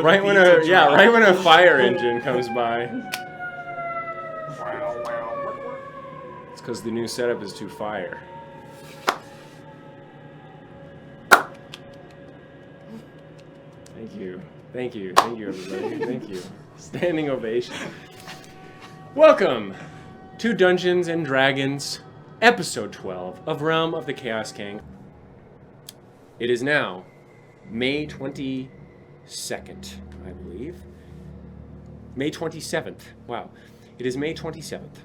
right when a fire engine comes by. It's because the new setup is to fire. Thank you, everybody. Thank you. Standing ovation. Welcome to Dungeons and Dragons, episode 12 of Realm of the Chaos King. It is now May 22nd, I believe. May 27th. Wow. It is May 27th.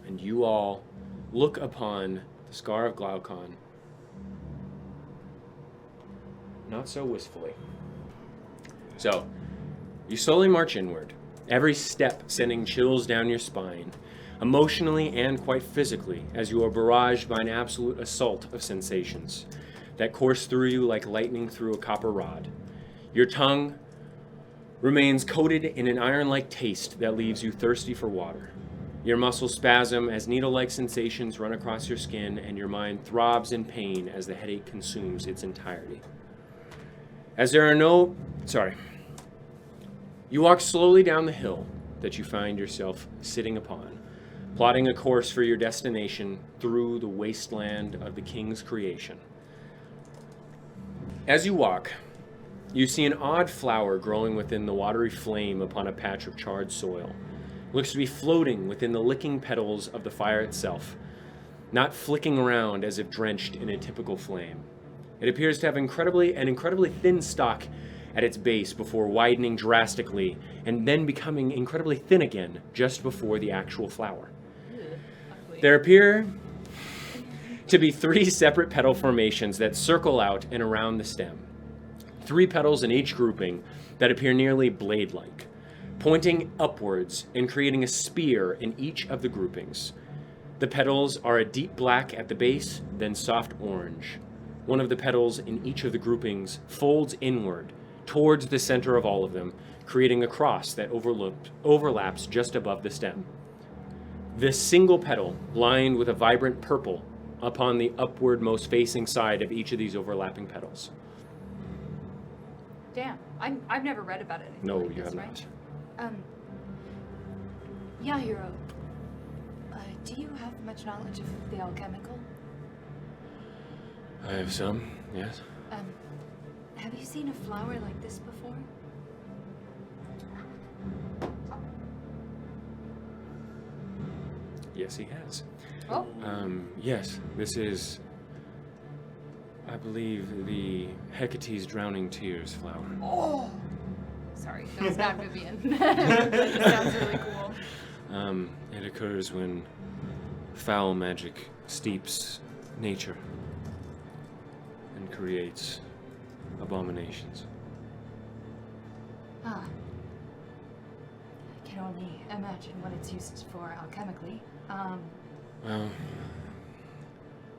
And you all look upon the Scar of Glaucon not so wistfully. So, you slowly march inward, every step sending chills down your spine, emotionally and quite physically, as you are barraged by an absolute assault of sensations that course through you like lightning through a copper rod. Your tongue remains coated in an iron-like taste that leaves you thirsty for water. Your muscles spasm as needle-like sensations run across your skin, and your mind throbs in pain as the headache consumes its entirety. You walk slowly down the hill that you find yourself sitting upon, plotting a course for your destination through the wasteland of the king's creation. As you walk, you see an odd flower growing within the watery flame upon a patch of charred soil. It looks to be floating within the licking petals of the fire itself, not flicking around as if drenched in a typical flame. It appears to have an incredibly thin stalk at its base before widening drastically and then becoming incredibly thin again just before the actual flower. There appear to be 3 separate petal formations that circle out and around the stem. 3 petals in each grouping that appear nearly blade-like, pointing upwards and creating a spear in each of the groupings. The petals are a deep black at the base, then soft orange. One of the petals in each of the groupings folds inward towards the center of all of them, creating a cross that overlaps just above the stem. This single petal, lined with a vibrant purple, upon the upward-most facing side of each of these overlapping petals. Damn, I've never read about it. No, like you this, have right? not. Yeah, hero. Do you have much knowledge of the alchemical? I have some, yes. Have you seen a flower like this before? Yes, he has. Oh. Yes, this is, I believe, the Hecate's Drowning Tears flower. Oh! Sorry, that was not Vivian. It sounds really cool. It occurs when foul magic steeps nature and creates abominations. I can only imagine what it's used for alchemically. Well,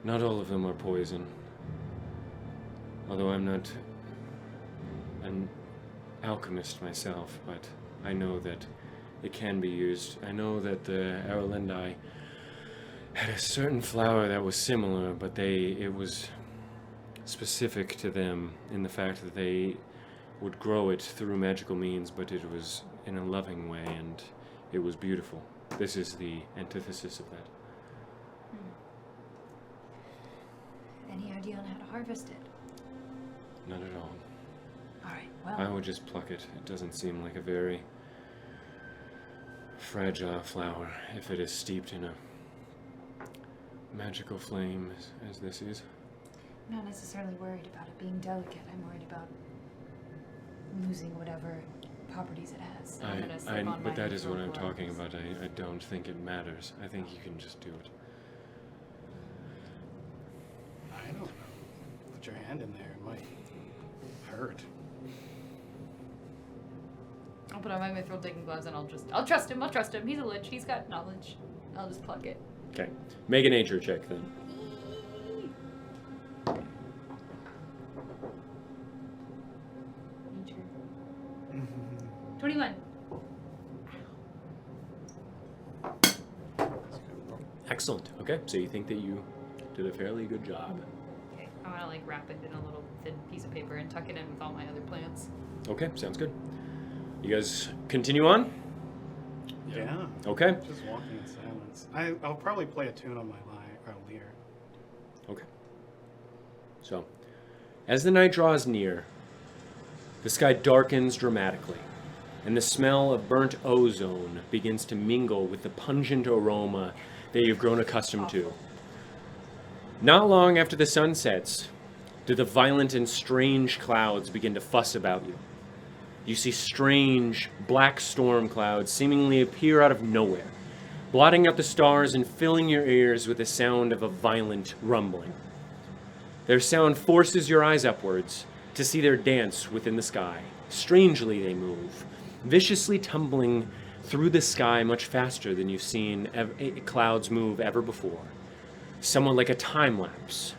not all of them are poison. Although I'm not an alchemist myself, but I know that it can be used. I know that the Aralendai had a certain flower that was similar, but it was specific to them in the fact that they would grow it through magical means, but it was in a loving way, and it was beautiful. This is the antithesis of that. Any idea on how to harvest it? Not at all. Alright, well... I would just pluck it. It doesn't seem like a very fragile flower if it is steeped in a magical flame as this is. I'm not necessarily worried about it being delicate. I'm worried about losing whatever properties it has. But that is what I'm talking about. I don't think it matters. I think you can just do it. I don't know. Put your hand in there. It might hurt. I'll put on my mithril digging gloves and I'll trust him. He's a lich. He's got knowledge. I'll just pluck it. Okay. Make a nature check then. Nature. 21. Excellent. Okay, so you think that you did a fairly good job. Okay. I want to like wrap it in a little thin piece of paper and tuck it in with all my other plants. Okay, sounds good. You guys continue on? Yeah. Okay. Just walking in silence. I'll probably play a tune on my lyre. Okay. So, as the night draws near, the sky darkens dramatically, and the smell of burnt ozone begins to mingle with the pungent aroma that you've grown accustomed to. Not long after the sun sets, do the violent and strange clouds begin to fuss about you. You see strange, black storm clouds seemingly appear out of nowhere, blotting out the stars and filling your ears with the sound of a violent rumbling. Their sound forces your eyes upwards to see their dance within the sky. Strangely they move, viciously tumbling through the sky much faster than you've seen clouds move ever before. Somewhat like a time lapse,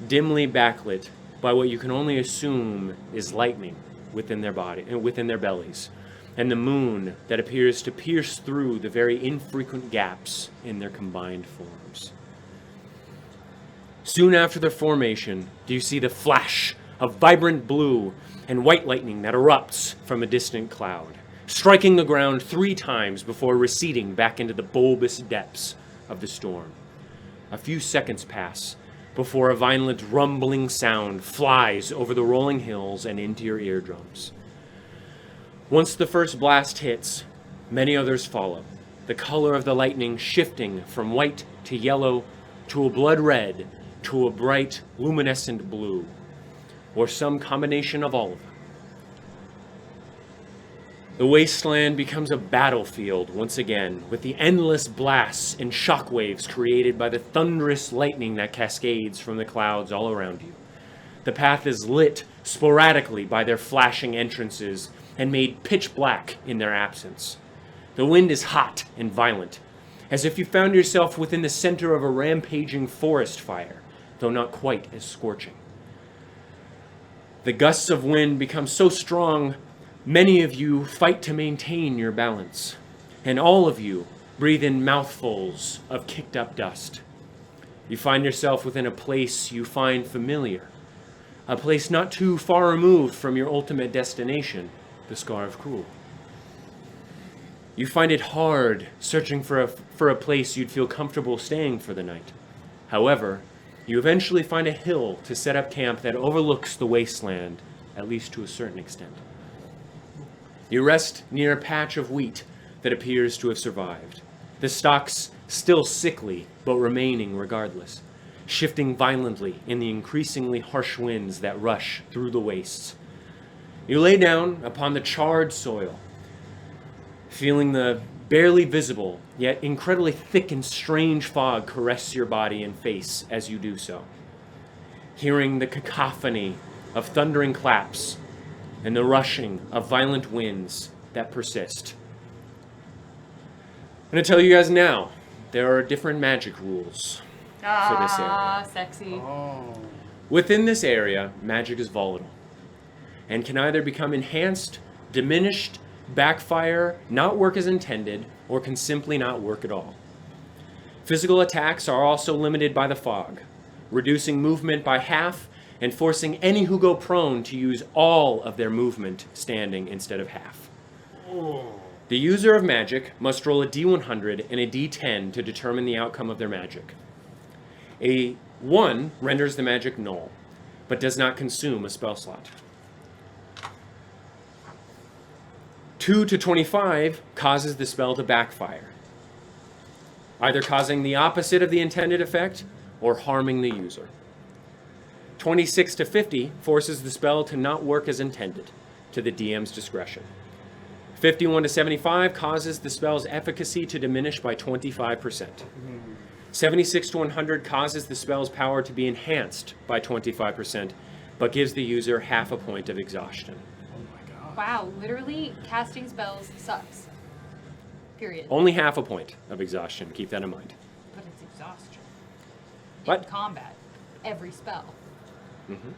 dimly backlit by what you can only assume is lightning within their body and within their bellies, and the moon that appears to pierce through the very infrequent gaps in their combined forms. Soon after their formation, do you see the flash of vibrant blue and white lightning that erupts from a distant cloud, striking the ground 3 times before receding back into the bulbous depths of the storm. A few seconds pass before a violent rumbling sound flies over the rolling hills and into your eardrums. Once the first blast hits, many others follow, the color of the lightning shifting from white to yellow to a blood red to a bright luminescent blue, or some combination of all of them. The wasteland becomes a battlefield once again, with the endless blasts and shockwaves created by the thunderous lightning that cascades from the clouds all around you. The path is lit sporadically by their flashing entrances and made pitch black in their absence. The wind is hot and violent, as if you found yourself within the center of a rampaging forest fire, though not quite as scorching. The gusts of wind become so strong, many of you fight to maintain your balance, and all of you breathe in mouthfuls of kicked up dust. You find yourself within a place you find familiar, a place not too far removed from your ultimate destination, the Scar of Glaucon. You find it hard searching for a place you'd feel comfortable staying for the night. However, you eventually find a hill to set up camp that overlooks the wasteland, at least to a certain extent. You rest near a patch of wheat that appears to have survived, the stalks still sickly but remaining regardless, shifting violently in the increasingly harsh winds that rush through the wastes. You lay down upon the charred soil, feeling the barely visible, yet incredibly thick and strange fog caress your body and face as you do so, hearing the cacophony of thundering claps and the rushing of violent winds that persist. I'm going to tell you guys now, there are different magic rules for this area. Sexy. Oh. Within this area, magic is volatile and can either become enhanced, diminished, backfire, not work as intended, or can simply not work at all. Physical attacks are also limited by the fog, reducing movement by half and forcing any who go prone to use all of their movement standing instead of half. Oh. The user of magic must roll a d100 and a d10 to determine the outcome of their magic. A 1 renders the magic null, but does not consume a spell slot. 2 to 25 causes the spell to backfire, either causing the opposite of the intended effect or harming the user. 26 to 50 forces the spell to not work as intended, to the DM's discretion. 51 to 75 causes the spell's efficacy to diminish by 25%. 76 to 100 causes the spell's power to be enhanced by 25%, but gives the user half a point of exhaustion. Wow, literally casting spells sucks. Period. Only half a point of exhaustion, keep that in mind. But it's exhaustion. What? In combat. Every spell. Mm-hmm.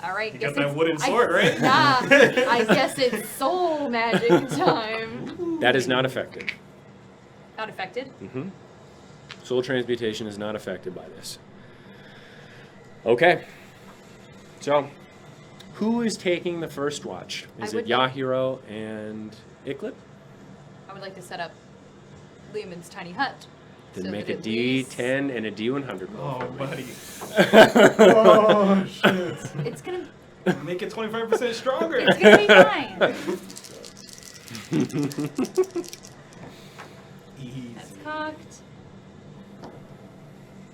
All right, You guess got that it's- wooden sword, right? Nah, I guess it's soul magic time. That is not affected. Not affected? Mm-hmm. Soul transmutation is not affected by this. Okay. So, who is taking the first watch? Is I it would like- Yahiro and Iklip? I would like to set up Lehman's tiny hut. Then so make that a at least- D10 and a D100 roll. Oh, for me. buddy. Oh, shit. It's gonna Make it 25% stronger. It's gonna be fine. Easy. That's cocked.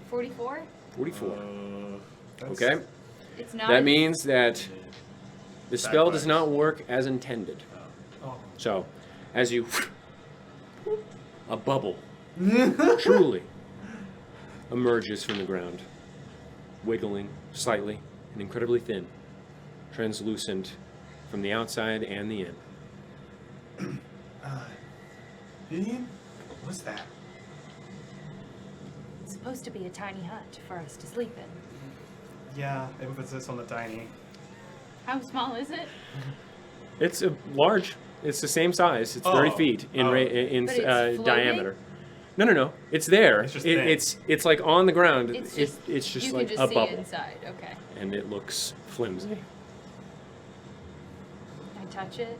44? 44. That's- Okay. It's not. That means that the spell does Backfires. not work as intended. Oh. So, as you... a bubble truly emerges from the ground, wiggling slightly and incredibly thin, translucent from the outside and the in. Vivian? What's that? It's supposed to be a tiny hut for us to sleep in. Yeah, emphasis on the tiny. How small is it? It's a large. It's the same size. It's 30 Oh. feet in Oh. in But it's floating? diameter. No. It's there. It's just thin. It's like on the ground. It's just. it's just you like can a just see bubble, inside. Okay. and it looks flimsy. Can I touch it?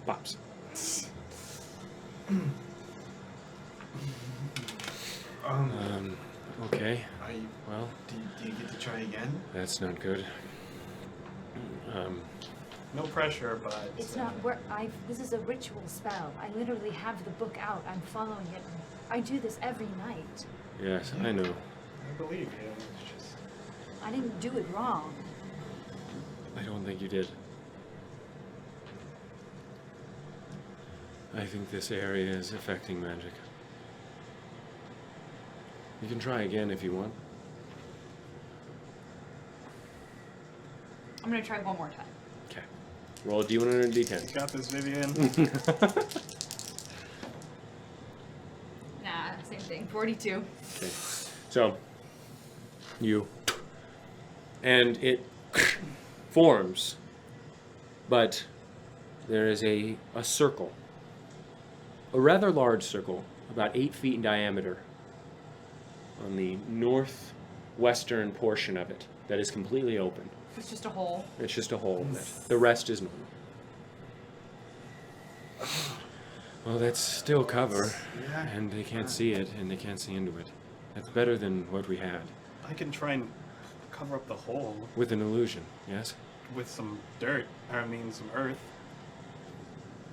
Pops. Okay. Are you, Well, do you get to try again? that's not good. No pressure, but It's not where this is a ritual spell. I literally have the book out. I'm following it. I do this every night. Yes, I know. I believe you. It's just I didn't do it wrong. I don't think you did. I think this area is affecting magic. You can try again if you want. I'm gonna try one more time. Okay. Roll a D100 and a you D10. got this, Vivian. Nah, same thing. 42. Okay. So, and it forms, but there is a circle, a rather large circle, about 8 feet in diameter, on the northwestern portion of it that is completely open. It's just a hole. It's just a hole in it. The rest is normal. Well, that's still cover, Yeah. and they can't see it, and they can't see into it. That's better than what we had. I can try and cover up the hole With an illusion, yes? with some dirt. I mean, some earth.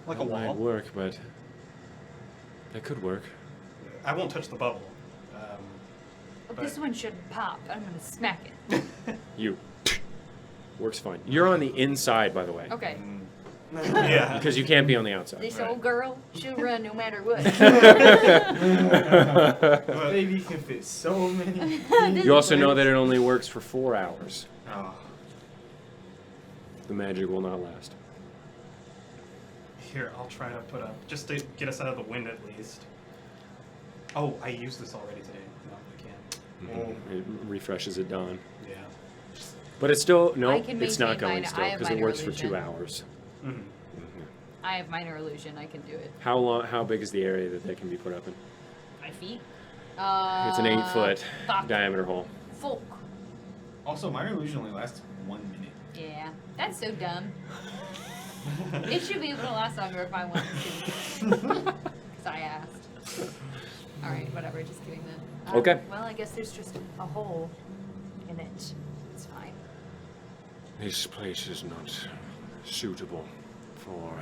Like That a might wall. work, but that could work. I won't touch the bubble. But this one should pop. I'm gonna smack it. You. Works fine. You're on the inside, by the way. Okay. Yeah. Because you can't be on the outside. This old girl, she'll run no matter what. Baby can fit so many. You also know that it only works for 4 hours. Oh. The magic will not last. Here, I'll try to put up, just to get us out of the wind at least. Oh, I used this already today. No, I can't. It refreshes at dawn. Yeah. But it's still, no, I can it's not maintain going mine. still, I have because it minor works for 2 illusion. hours. Mm-hmm. I have minor illusion. I can do it. How big is the area that they can be put up in? 5 feet. It's an 8-foot fuck. diameter hole. Folk. Also, minor illusion only lasts 1 minute. Yeah, that's so dumb. It should be able to last longer if I wanted to. Because I asked. Alright, whatever, just kidding then. Okay. Well, I guess there's just a hole in it. It's fine. This place is not suitable for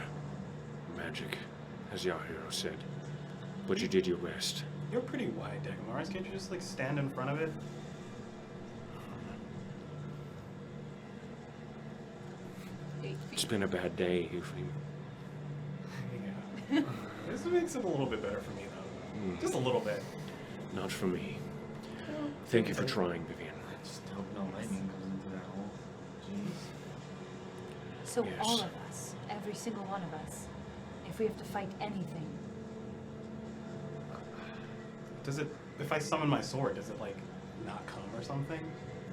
magic, as Yahiro said. But you did your best. You're pretty wide, Decamaris. Can't you just, like, stand in front of it? It's been a bad day, Euphrem. Yeah. This makes it a little bit better for me, though. Just a little bit. Not for me. Thank you for trying, Vivian. I just hope no lightning goes into that hole. Jeez. So Yes. all of us, every single one of us, if we have to fight anything, Does it, if I summon my sword, does it, like, not come or something?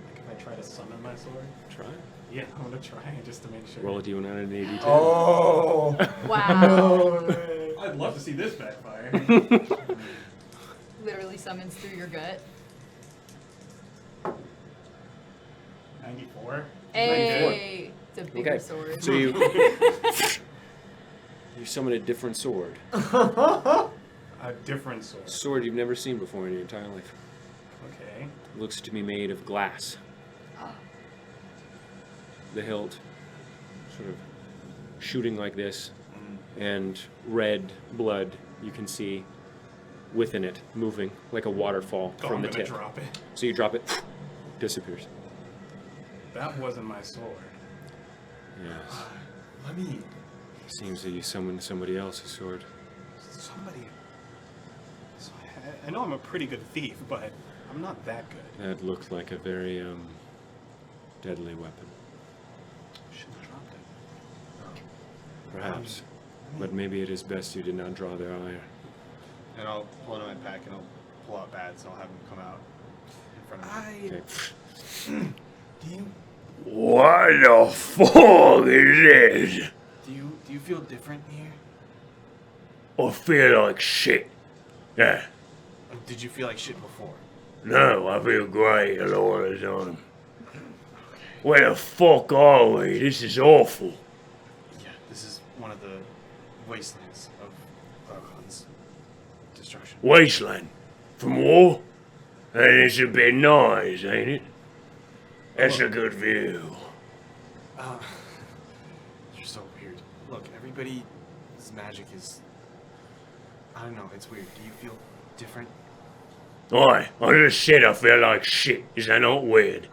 Like, if I try to summon my sword? Try. Yeah, I'm gonna try just to make sure. Roll a D100 and a D10. Oh! Wow. I'd love to see this backfire. Literally summons through your gut. 94. Hey, it's a bigger Okay. sword. So you summon a different sword. A different sword. Sword you've never seen before in your entire life. Okay. Looks to be made of glass. The hilt sort of shooting like this, and red blood you can see within it, moving like a waterfall Oh, from I'm the gonna tip. drop it. So you drop it, disappears. That wasn't my sword. Yes. Let me. Seems that you summoned somebody else's sword. Somebody. So I know I'm a pretty good thief, but I'm not that good. That looked like a very deadly weapon. Shouldn't have dropped it. Perhaps. But maybe it is best you did not draw their ire. And I'll pull out my pack and I'll pull out bats and I'll have them come out in front of me. Okay. Do you What the fuck is this? do you feel different here? I feel like shit. Yeah. Or did you feel like shit before? No, I feel great a lot of the time. Where the fuck are we? This is awful. Yeah, this is one of the wastelands of Glaucon's destruction. Wasteland. From war? And it's a bit nice, ain't it? That's a good view. You're so weird. Look, everybody's magic is... I don't know, it's weird. Do you feel different? Aye, I just said I feel like shit. Is that not weird?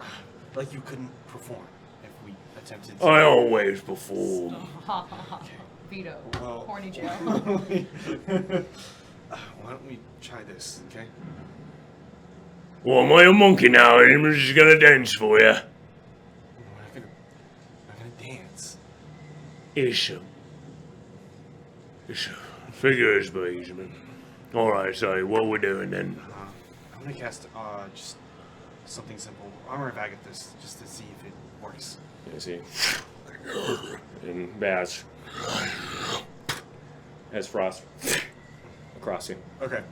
Like you couldn't perform if we attempted to... I always perform. Veto. Well- Horny jail. Why don't we try this, okay? Well, am I a monkey now? I'm just gonna dance for you. We're not gonna dance. It's a figure of speech, man. Alright, so what we doing then? I'm gonna cast just something simple. Armor of Agathis, just to see if it works. You see. And bats. As frost across you. Okay.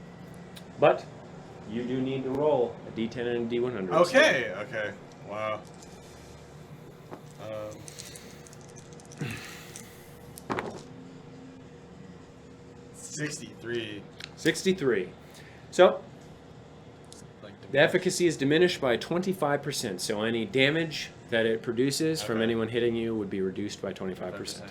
But you do need to roll a d10 and a d100. Okay, okay. Wow. 63. 63. So, Like the efficacy is diminished by 25%. So any damage that it produces from Okay. anyone hitting you would be reduced by 25%.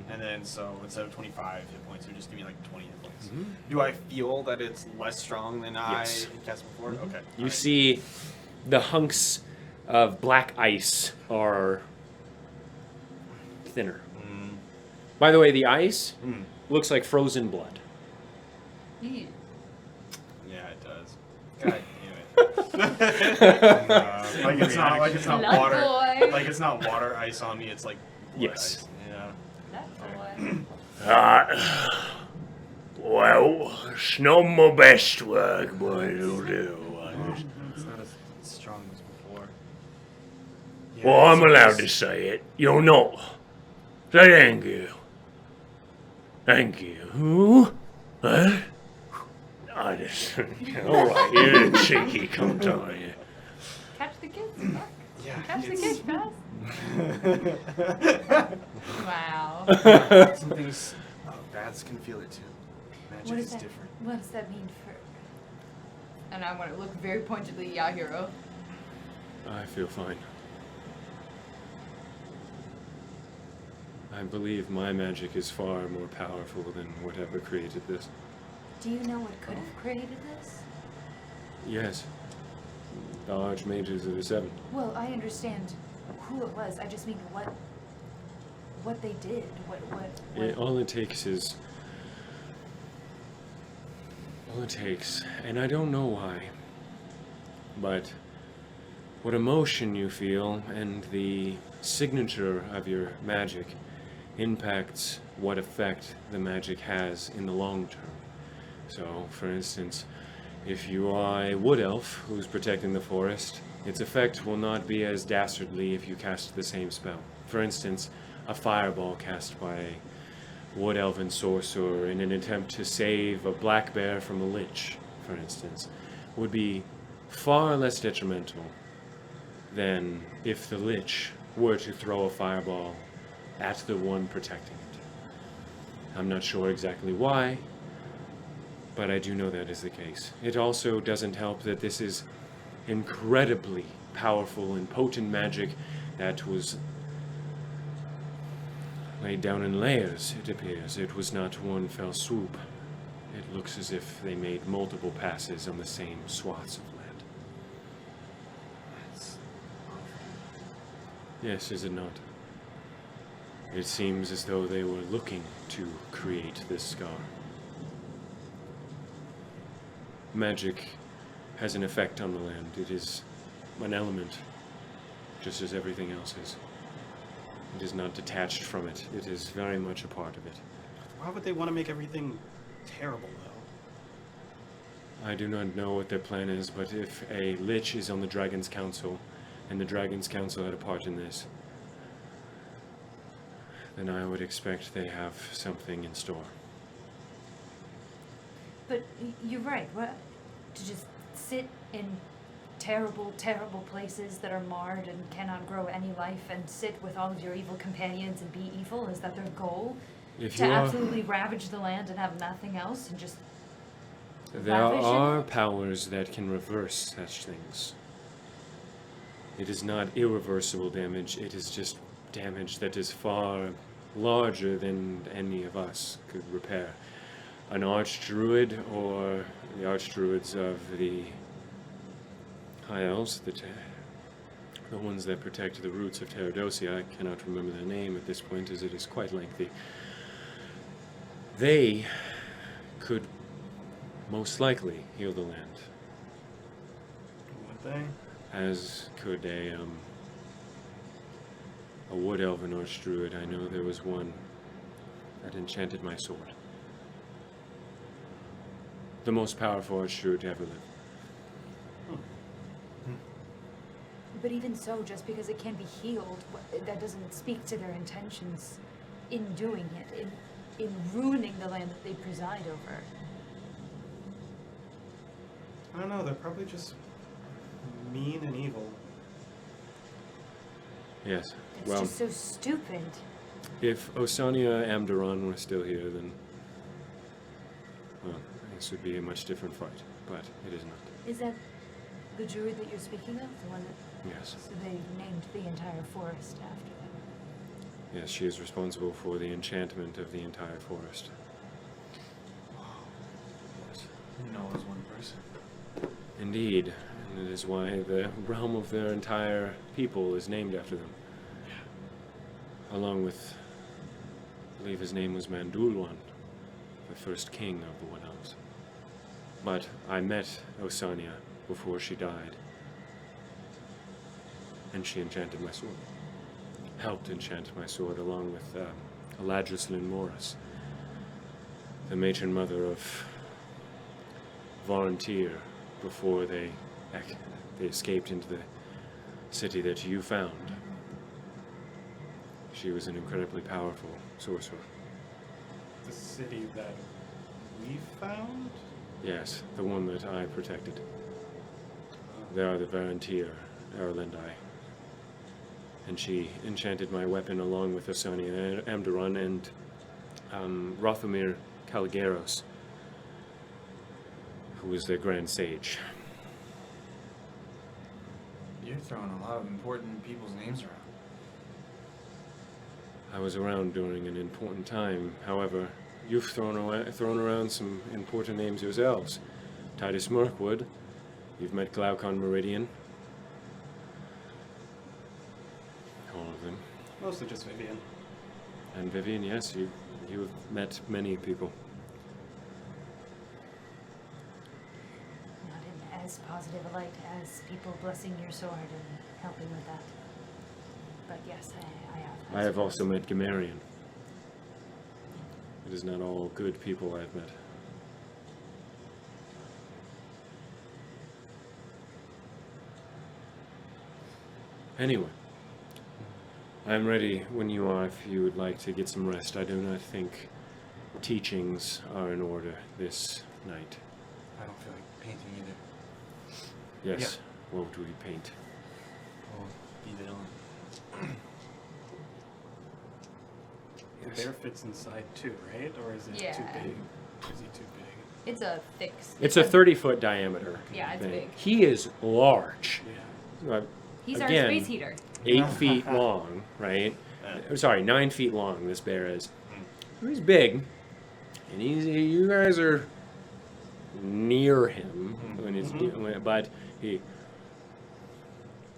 And then, so instead of 25 hit points, it would just give me like 20 hit points. Mm-hmm. Do I feel that it's less strong than Yes. I cast before? Okay. You alright. see the hunks of black ice are thinner. Mm, By the way, the ice mm. looks like frozen blood. Ew. Yeah, it does. God damn it. Like it's not Blood water. boy. Like it's not water ice on me. It's like blood Yes. ice. Yeah. That boy. Well, it's not my best work, but it'll do. It's not as strong as before. Yeah, Well, I'm it's- allowed to say it. You're not. Say thank you. Thank you. Huh? I just... Alright, you're a cheeky cunt, aren't you? Catch the kids. Fuck. Yeah. Catch the kids fast. Wow. Some things, bats can feel it too. Magic What is does that? different. What does that mean for? And I want to look very pointedly at Yahiro. I feel fine. I believe my magic is far more powerful than whatever created this. Do you know what could have created this? Yes. The Archmages of the Seven. Well, I understand who it was. I just mean what they did. All it takes, and I don't know why, but what emotion you feel and the signature of your magic impacts what effect the magic has in the long term. So, for instance, if you are a wood elf who's protecting the forest, its effect will not be as dastardly if you cast the same spell. For instance, a fireball cast by a wood elven sorcerer in an attempt to save a black bear from a lich, for instance, would be far less detrimental than if the Lich were to throw a fireball at the one protecting it. I'm not sure exactly why, but I do know that is the case. It also doesn't help that this is incredibly powerful and potent magic that was laid down in layers, it appears. It was not one fell swoop. It looks as if they made multiple passes on the same swaths of land. That's Yes, is it not? It seems as though they were looking to create this scar. Magic has an effect on the land. It is an element, just as everything else is. It is not detached from it. It is very much a part of it. Why would they want to make everything terrible, though? I do not know what their plan is, but if a Lich is on the Dragon's Council, and the Dragon's Council had a part in this, then I would expect they have something in store. But you're right. What? To just sit in terrible, terrible places that are marred and cannot grow any life and sit with all of your evil companions and be evil? Is that their goal? If To you are, absolutely ravage the land and have nothing else and just there ravish it? are powers that can reverse such things. It is not irreversible damage, it is just damage that is far larger than any of us could repair. An archdruid or the archdruids of the High Elves, the ones that protect the roots of Terradosia, I cannot remember their name at this point as it is quite lengthy. They could most likely heal the land, Would they? as could a wood elven archdruid. I know there was one that enchanted my sword. The most powerful archdruid to ever live. But even so, just because it can be healed, that doesn't speak to their intentions in doing it, in ruining the land that they preside over. I don't know, they're probably just mean and evil. Yes. It's Well, just so stupid. if Osania Amdaron were still here, then, well, this would be a much different fight, but it is not. Is that the druid that you're speaking of? The one that... Yes. So they named the entire forest after them. Yes, she is responsible for the enchantment of the entire forest. Yes. no as one person. Indeed, and it is why the realm of their entire people is named after them. Along with, I believe his name was Mandulwan, the first king of the Wood Elves. But I met Osania before she died, and she enchanted my sword. Helped enchant my sword along with Eladris Lynn Morris, the matron mother of Volunteer, before they escaped into the city that you found. She was an incredibly powerful sorcerer. The city that we found? Yes, the one that I protected. They are the Volunteer, Erlendai. And she enchanted my weapon along with Osania Amdaron and Rothomir Caligaros, who was their grand sage. You're throwing a lot of important people's names around. I was around during an important time. However, you've thrown around some important names yourselves. Titus Mirkwood. You've met Glaucon Meridian. All of them. Mostly just Vivian. And Vivian, yes, you have met many people. Not in as positive a light as people blessing your sword and helping with that. But yes, I have. I have also met Gamarian. It is not all good people I've met. Anyway, I'm ready when you are if you would like to get some rest. I do not think teachings are in order this night. I don't feel like painting either. Yes, what would we paint? Be villain. The bear fits inside too, right? Or is it Yeah. too big? Is he too big? It's a thick. It's a 30-foot diameter. Yeah, it's thing. big. He is large. Yeah. He's Again, our space heater. 8 feet long, right? Yeah. I'm sorry, 9 feet long. This bear is. He's big, and you guys are near him when he's, but he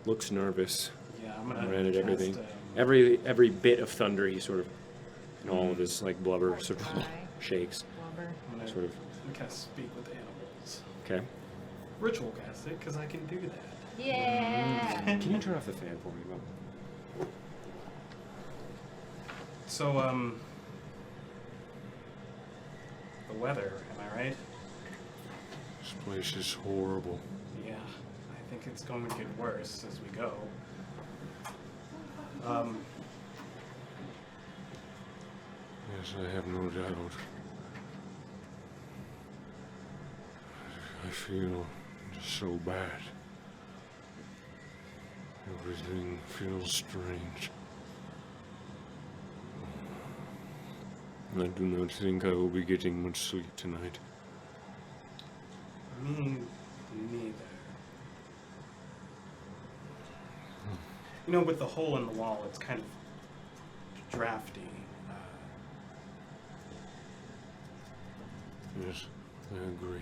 looks nervous. Yeah, I'm gonna Ran at cast, everything. Every bit of thunder, he sort of, and all of his like blubber sort of Cry. shakes, Blubber. I'm gonna sort of. cast Speak with Animals. Okay. Ritual cast it, because I can do that. Yeah. Can you turn off the fan for me, Bob? So, the weather, am I right? This place is horrible. Yeah, I think it's going to get worse as we go. Yes, I have no doubt. I feel just so bad. Everything feels strange. I do not think I will be getting much sleep tonight. Me neither. You know, with the hole in the wall, it's kind of drafty. Yes, I agree.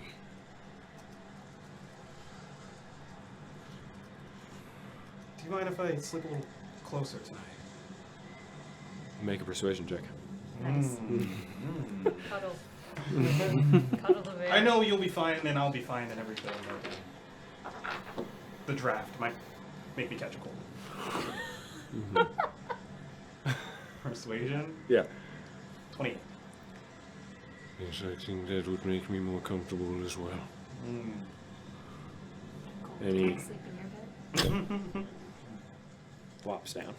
Do you mind if I sleep a little closer tonight? Make a persuasion check. Nice. Cuddle. Cuddle the bear. I know you'll be fine, and I'll be fine, and everything. But the draft might make me catch a cold. Persuasion? Yeah. 28. Yes, I think that would make me more comfortable as well. And he Sleep in your bed. flops down.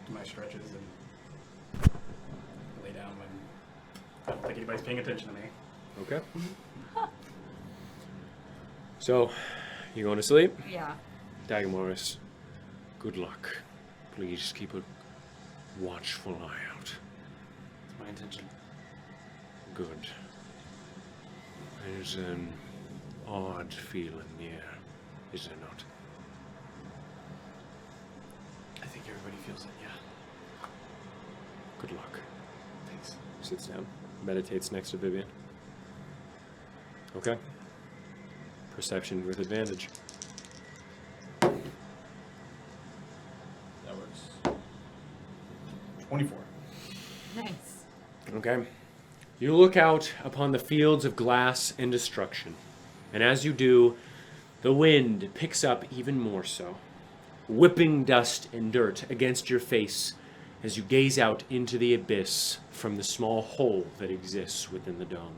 Do my stretches and lay down when I don't think anybody's paying attention to me. Okay. So, you going to sleep? Yeah. Dagmaris, good luck. Please keep a watchful eye out. It's my intention. Good. There's an odd feeling in the air, is there not? I think everybody feels it, yeah. Good luck. Thanks. Sits down, meditates next to Vivian. Okay. Perception with advantage. That works. 24. Nice. Okay. You look out upon the fields of glass and destruction, and as you do, the wind picks up even more so, whipping dust and dirt against your face as you gaze out into the abyss from the small hole that exists within the dome.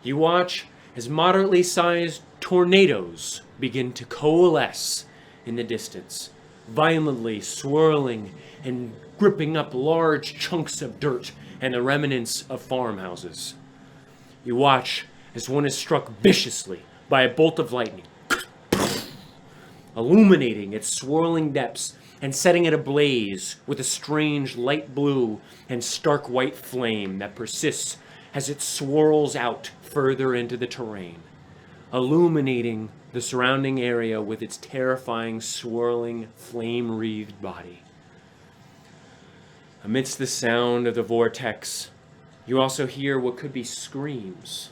You watch as moderately sized tornadoes begin to coalesce in the distance, violently swirling and gripping up large chunks of dirt and the remnants of farmhouses. You watch as one is struck viciously by a bolt of lightning, illuminating its swirling depths and setting it ablaze with a strange light blue and stark white flame that persists as it swirls out further into the terrain, illuminating the surrounding area with its terrifying, swirling, flame-wreathed body. Amidst the sound of the vortex, you also hear what could be screams.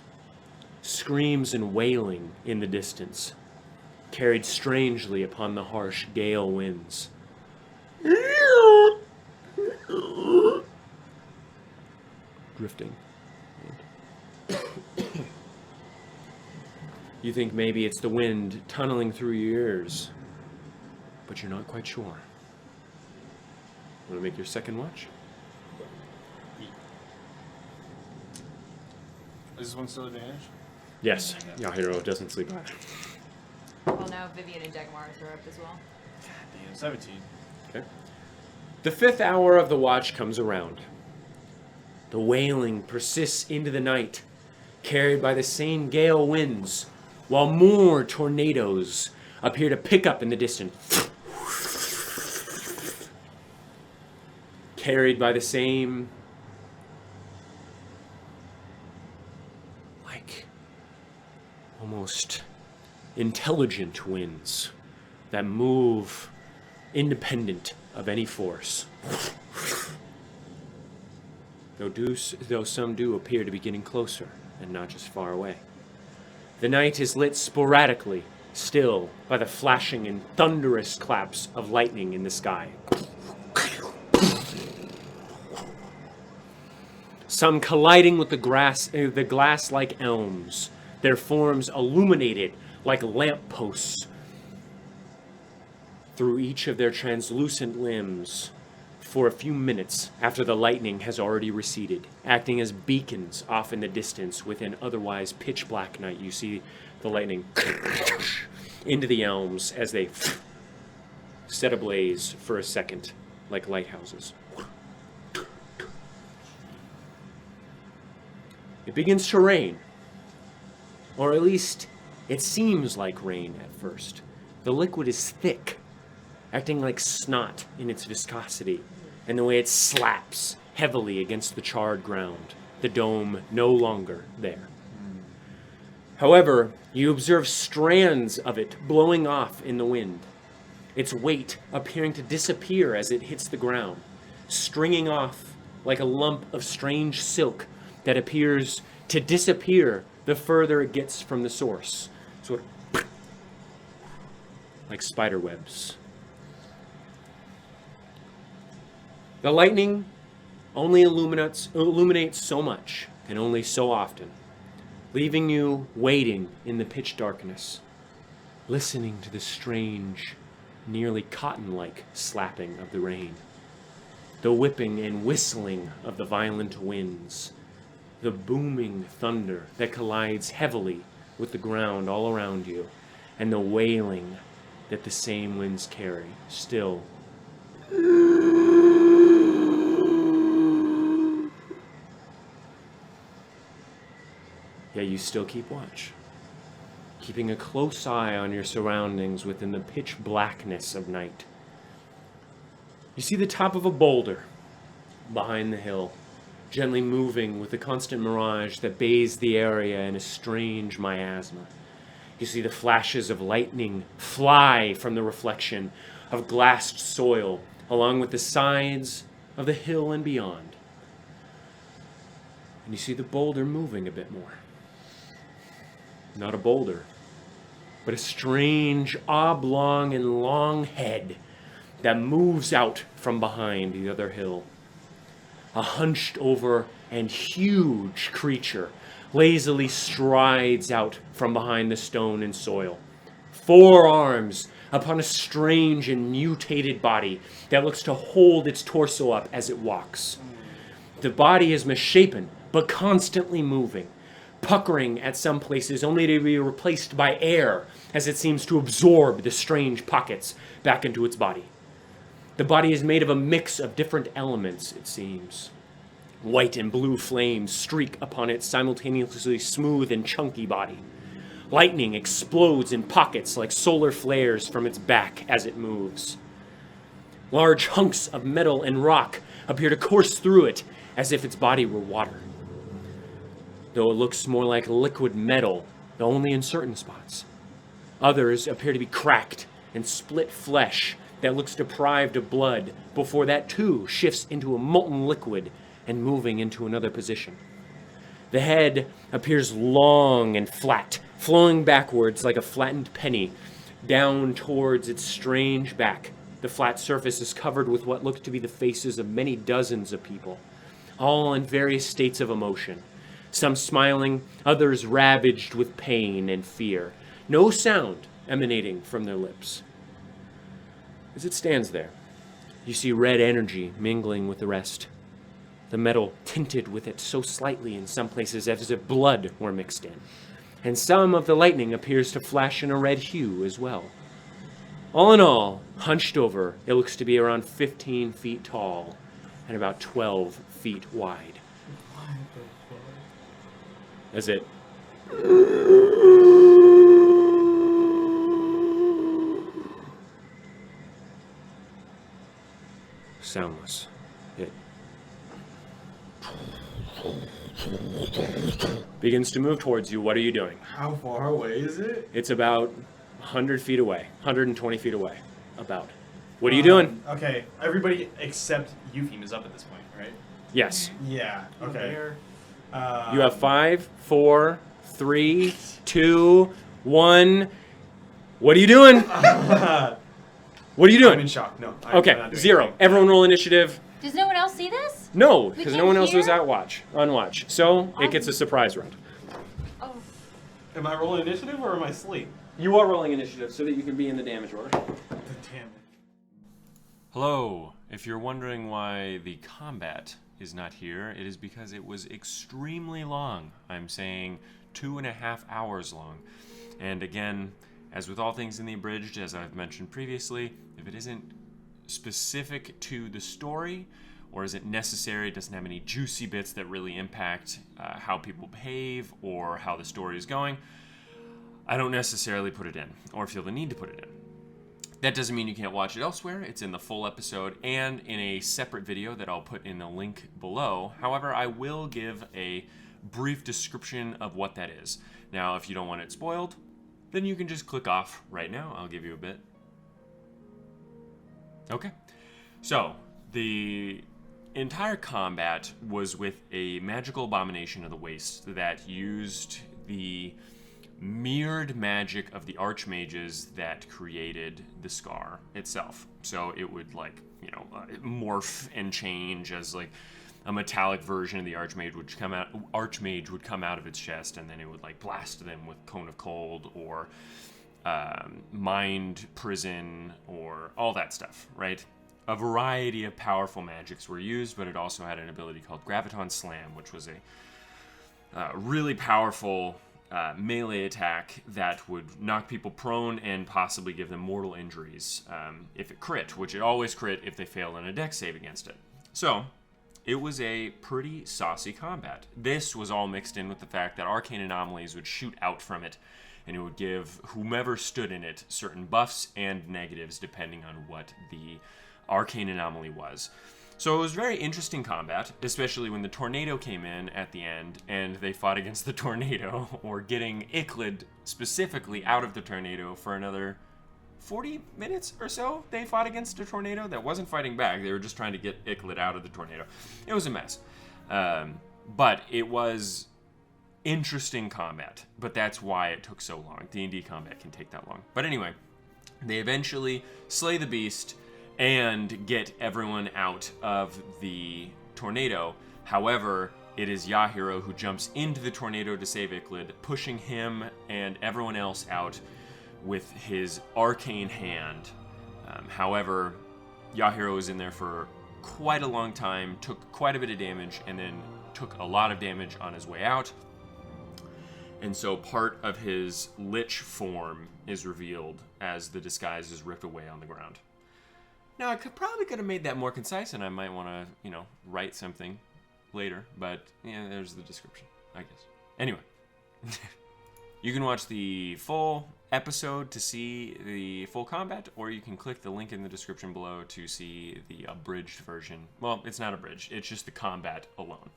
Screams and wailing in the distance, carried strangely upon the harsh gale winds. Drifting. You think maybe it's the wind tunneling through your ears, but you're not quite sure. Want to make your second watch? Is this one still advantage? Yes. Yahiro doesn't sleep either. Well, now Vivian and Dagmaris are up as well. Damn, 17. Okay. The 5th hour of the watch comes around. The wailing persists into the night, carried by the same gale winds, while more tornadoes appear to pick up in the distance, carried by the same, like, almost intelligent winds that move independent of any force. Though some do appear to be getting closer and not just far away. The night is lit sporadically, still, by the flashing and thunderous claps of lightning in the sky. Some colliding with the glass-like elms, their forms illuminated like lampposts through each of their translucent limbs for a few minutes after the lightning has already receded, acting as beacons off in the distance with an otherwise pitch-black night. You see the lightning into the elms as they set ablaze for a second, like lighthouses. It begins to rain, or at least it seems like rain at first. The liquid is thick, acting like snot in its viscosity, and the way it slaps heavily against the charred ground, the dome no longer there. However, you observe strands of it blowing off in the wind, its weight appearing to disappear as it hits the ground, stringing off like a lump of strange silk that appears to disappear the further it gets from the source, sort of like spider webs. The lightning only illuminates so much and only so often, leaving you waiting in the pitch darkness, listening to the strange, nearly cotton-like slapping of the rain, the whipping and whistling of the violent winds, the booming thunder that collides heavily with the ground all around you, and the wailing that the same winds carry, still. Yet you still keep watch, keeping a close eye on your surroundings within the pitch blackness of night. You see the top of a boulder behind the hill, gently moving with the constant mirage that bathes the area in a strange miasma. You see the flashes of lightning fly from the reflection of glassed soil along with the sides of the hill and beyond. And you see the boulder moving a bit more. Not a boulder, but a strange oblong and long head that moves out from behind the other hill. A hunched over and huge creature lazily strides out from behind the stone and soil, 4 arms upon a strange and mutated body that looks to hold its torso up as it walks. The body is misshapen, but constantly moving, puckering at some places only to be replaced by air as it seems to absorb the strange pockets back into its body. The body is made of a mix of different elements, it seems. White and blue flames streak upon its simultaneously smooth and chunky body. Lightning explodes in pockets like solar flares from its back as it moves. Large hunks of metal and rock appear to course through it as if its body were water, though it looks more like liquid metal, though only in certain spots. Others appear to be cracked and split flesh that looks deprived of blood before that too shifts into a molten liquid and moving into another position. The head appears long and flat, flowing backwards like a flattened penny down towards its strange back. The flat surface is covered with what look to be the faces of many dozens of people, all in various states of emotion. Some smiling, others ravaged with pain and fear. No sound emanating from their lips. As it stands there, you see red energy mingling with the rest. The metal tinted with it so slightly in some places as if blood were mixed in. And some of the lightning appears to flash in a red hue as well. All in all, hunched over, it looks to be around 15 feet tall and about 12 feet wide. As it soundless. It begins to move towards you. What are you doing? How far away is it? It's about 100 feet away, 120 feet away, about. What are you doing? Okay, everybody except Eupheme is up at this point, right? Yes. Yeah. Okay. You have 5, 4, 3, 2, 1. What are you doing? What are you I'm in doing? shock. No. I'm Okay, not doing 0. anything. Everyone roll initiative. Does no one else see this? No, because no can't one else was hear? on watch. So it gets a surprise round. Oh. Am I rolling initiative or am I asleep? You are rolling initiative so that you can be in the damage order. Damn it. Hello. If you're wondering why the combat is not here, it is because it was extremely long. I'm saying 2.5 hours long. And again, as with all things in the Abridged, as I've mentioned previously, if it isn't specific to the story, or isn't necessary, doesn't have any juicy bits that really impact how people behave or how the story is going, I don't necessarily put it in, or feel the need to put it in. That doesn't mean you can't watch it elsewhere. It's in the full episode and in a separate video that I'll put in the link below. However, I will give a brief description of what that is. Now, if you don't want it spoiled, then you can just click off right now. I'll give you a bit. Okay. So, the entire combat was with a magical abomination of the waste that used the mirrored magic of the archmages that created the Scar itself. So it would morph and change as like a metallic version of the archmage would come out of its chest, and then it would like blast them with Cone of Cold or Mind Prison or all that stuff, right? A variety of powerful magics were used, but it also had an ability called Graviton Slam, which was a really powerful melee attack that would knock people prone and possibly give them mortal injuries if it crit, which it always crit if they failed on a dex save against it. So, it was a pretty saucy combat. This was all mixed in with the fact that arcane anomalies would shoot out from it, and it would give whomever stood in it certain buffs and negatives depending on what the arcane anomaly was. So it was very interesting combat, especially when the tornado came in at the end and they fought against the tornado, or getting Icklid specifically out of the tornado for another 40 minutes or so. They fought against a tornado that wasn't fighting back. They were just trying to get Icklid out of the tornado. It was a mess. But it was interesting combat, but that's why it took so long. D&D combat can take that long. But anyway, they eventually slay the beast and get everyone out of the tornado. However, it is Yahiro who jumps into the tornado to save Icklid, pushing him and everyone else out with his arcane hand. However, Yahiro was in there for quite a long time, took quite a bit of damage, and then took a lot of damage on his way out. And so part of his lich form is revealed as the disguise is ripped away on the ground. Now, I probably could have made that more concise, and I might want to, write something later. But, yeah, there's the description, I guess. Anyway, you can watch the full episode to see the full combat, or you can click the link in the description below to see the abridged version. Well, it's not abridged. It's just the combat alone.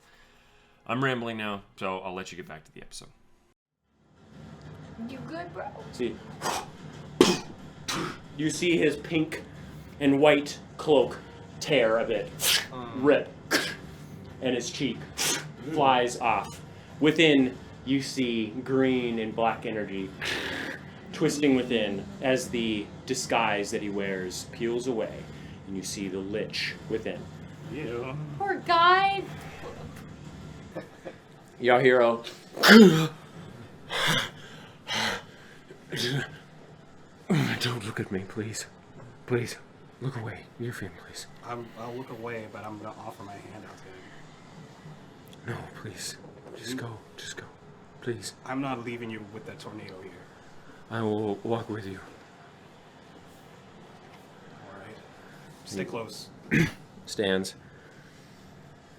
I'm rambling now, so I'll let you get back to the episode. You good, bro? See, you see his pink and white cloak tear a bit, rip, and his cheek flies off. Within, you see green and black energy twisting within as the disguise that he wears peels away, and you see the lich within. Yeah. Poor guy. Yahiro. Don't look at me, please. Please, look away. Eupheme, please. I'll look away, but I'm gonna offer my hand out to him. No, please. Just go. Just go. Please. I'm not leaving you with that tornado here. I will walk with you. Alright. Stay close. Stands.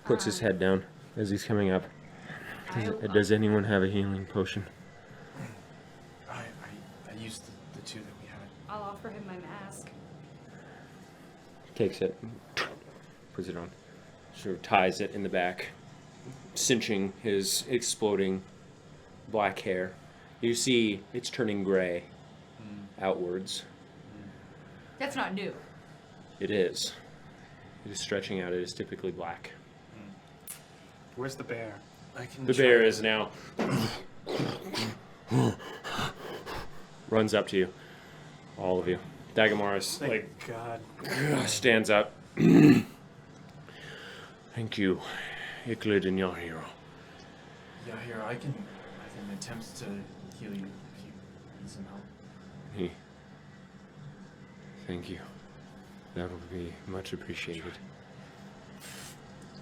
Puts his head down as he's coming up. Does anyone have a healing potion? I used the two that we had. I'll offer him my mask. Takes it. Puts it on. Sort of ties it in the back, cinching his exploding black hair. You see it's turning gray outwards. That's not new. It is. It is stretching out. It is typically black. Where's the bear? I can The try bear to- is now runs up to you, all of you. Dagamaris Thank God. stands up. Thank you, Iklid and Yahiro. Yeah, here I can attempt to heal you if you need some help. Thank you. That would be much appreciated.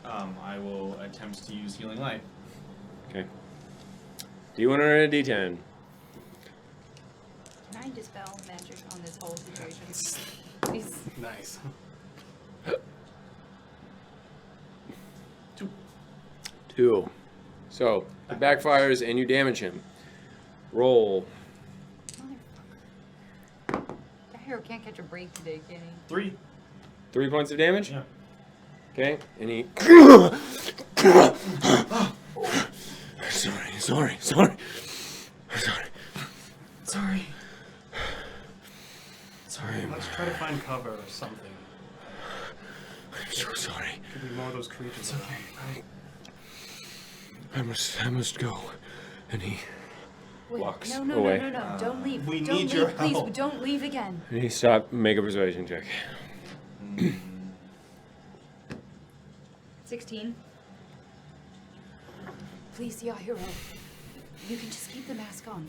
I will attempt to use Healing Light. Okay. D1 or a D10? Can I dispel magic on this whole situation? Please. Nice. 2. So, it backfires and you damage him. Roll. Motherfucker. That hero can't catch a break today, can he? 3. 3 points of damage? Yeah. Okay, and he... Sorry. Sorry. Let's try to find cover or something. I'm so sorry. Could be more of those creatures. Okay. I must go. And he Wait, walks no, away. no. Don't leave. we don't need leave, your please. help. Don't leave again. And he stopped. Make a persuasion check. 16. Please, Yahiro. You can just keep the mask on.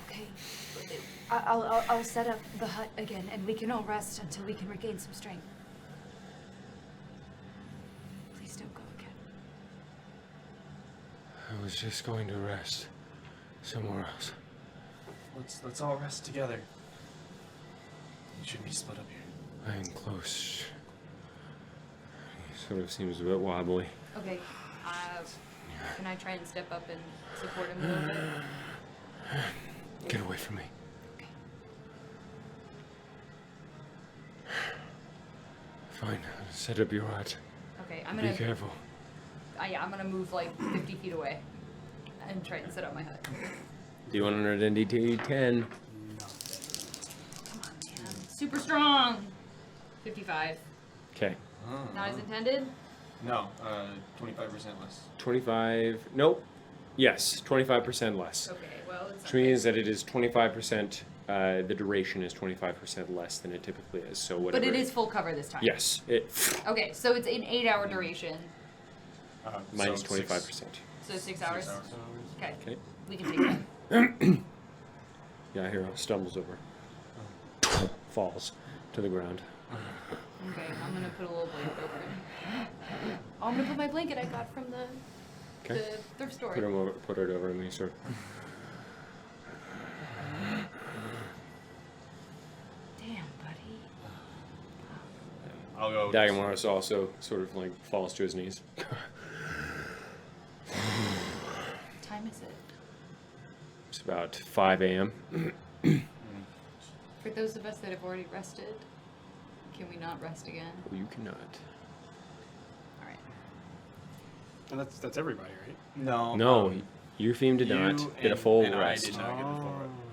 Okay? I'll set up the hut again, and we can all rest until we can regain some strength. Please don't go again. I was just going to rest somewhere else. Let's all rest together. We shouldn't be split up here. I am close. He sort of seems a bit wobbly. Okay. Can I try and step up and support him a little bit? Get away from me. Okay. Fine. Set up your hut. Okay, I'm Be gonna. careful. Yeah, I'm gonna move like 50 feet away and try and set up my hut. D100 and D10. Come on, man. Super strong. 55. Okay. Not as intended. No, 25% less. 25. Nope. Yes, 25% less. Okay, well it's. Which means that it is 25%. The duration is 25% less than it typically is. So whatever. But it is full cover this time. Yes. It Okay, so it's an 8-hour duration. minus So 25%. So 6 hours. 6 hours. Okay. Okay. We can take that. Yeah, Hero stumbles over. Falls to the ground. Okay, I'm gonna put a little blanket over him. Oh, I'm gonna put my blanket I got from the Okay. thrift store. Put it over me, sir. Damn, buddy. I'll go. Dagamaris also sort of like falls to his knees. What time is it? It's about 5 a.m. For those of us that have already rested, can we not rest again? You cannot. All right. And that's everybody, right? No. No, Eupheme did not get a full and rest. I did not get a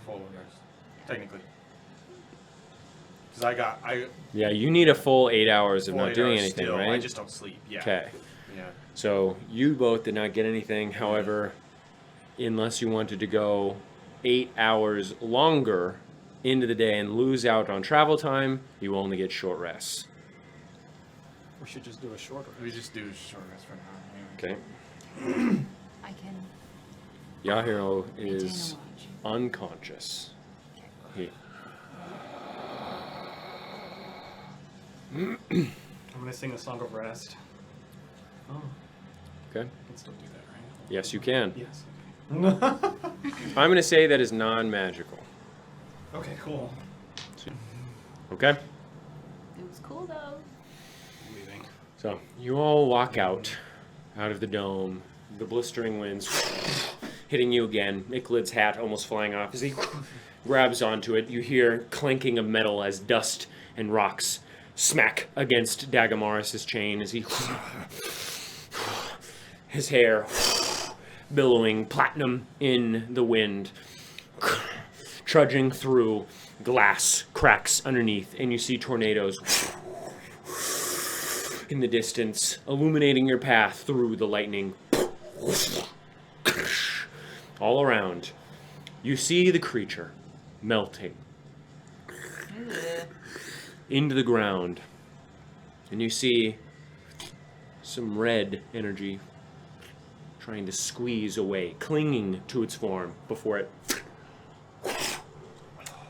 full rest. Technically. Because I Yeah, you need a full 8 hours of full not 8 doing hours anything, still. right? I just don't sleep. Yeah. Okay. Yeah. So you both did not get anything. However, unless you wanted to go 8 hours longer into the day and lose out on travel time, you only get short rests. We should just do a short We rest. just do a short rest for now. Anyway. Okay. I can Yahiro maintain is a watch. unconscious. He, I'm gonna sing a song of rest. Oh, okay. I can still do that, right? Yes, you can. Yes. I'm going to say that is non-magical. Okay, cool. Okay. It was cool though. Leaving. So you all walk out of the dome. The blistering winds hitting you again. Iklid's hat almost flying off as he grabs onto it. You hear clanking of metal as dust and rocks smack against Dagamaris' chain as he... his hair billowing platinum in the wind, trudging through glass cracks underneath, and you see tornadoes in the distance, illuminating your path through the lightning. All around, you see the creature melting into the ground, and you see some red energy trying to squeeze away, clinging to its form before it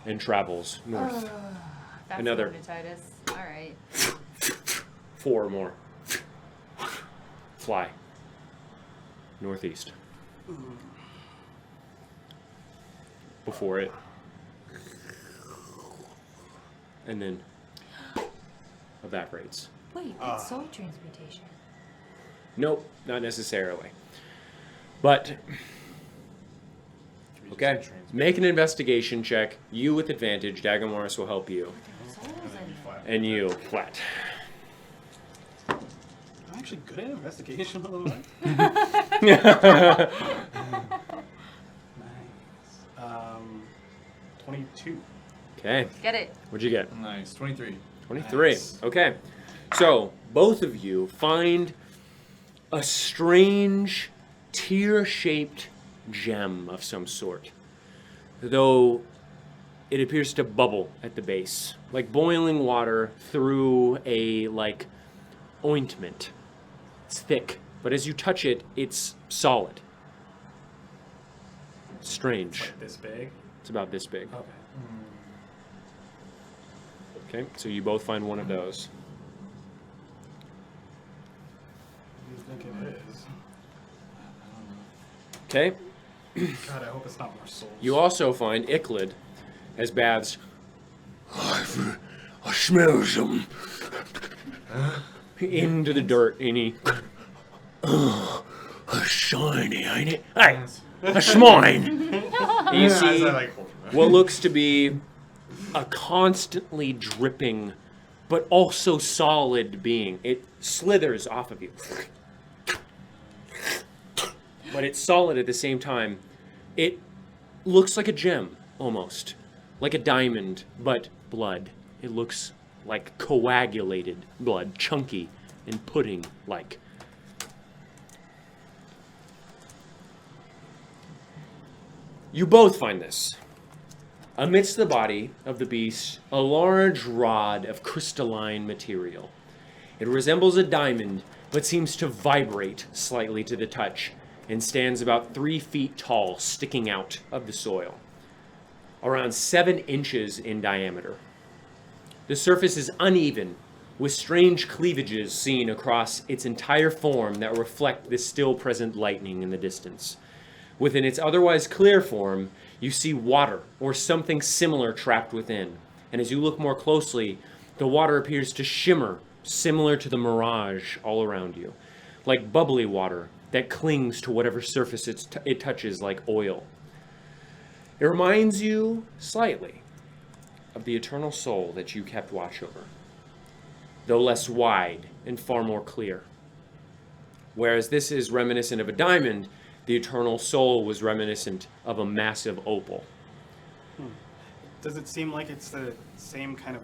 and travels north. That's Another. dermatitis. All right. 4 more. Fly. Northeast. Before it. And then evaporates. Wait, it's soul transmutation. Nope, not necessarily. But, okay, make an investigation check. You with advantage. Dagamaris will help you. Souls in And you, flat. I'm actually good at investigation, by the way. Nice. 22. Okay, Get it. what'd you get? Nice. 23. 23. Nice. Okay. So, both of you find a strange tear-shaped gem of some sort. Though it appears to bubble at the base, like boiling water through a ointment. It's thick, but as you touch it, it's solid. Strange. Like this big. It's about this big. Okay. Okay, so you both find one of those. What do you think it is? Okay. God, I hope it's not more souls. You also find Icklid as baths I smell some. into the dirt, and he Shiny, ain't it? Hey, that's mine. and you see what looks to be a constantly dripping but also solid being. It slithers off of you. But it's solid at the same time. It looks like a gem, almost. Like a diamond, but blood. It looks like coagulated blood, chunky and pudding-like. You both find this. Amidst the body of the beast, a large rod of crystalline material. It resembles a diamond, but seems to vibrate slightly to the touch, and stands about 3 feet tall, sticking out of the soil. Around 7 inches in diameter. The surface is uneven, with strange cleavages seen across its entire form that reflect the still present lightning in the distance. Within its otherwise clear form, you see water or something similar trapped within. And as you look more closely, the water appears to shimmer, similar to the mirage all around you, like bubbly water that clings to whatever surface it touches like oil. It reminds you slightly of the eternal soul that you kept watch over, though less wide and far more clear. Whereas this is reminiscent of a diamond, the eternal soul was reminiscent of a massive opal. Does it seem like it's the same kind of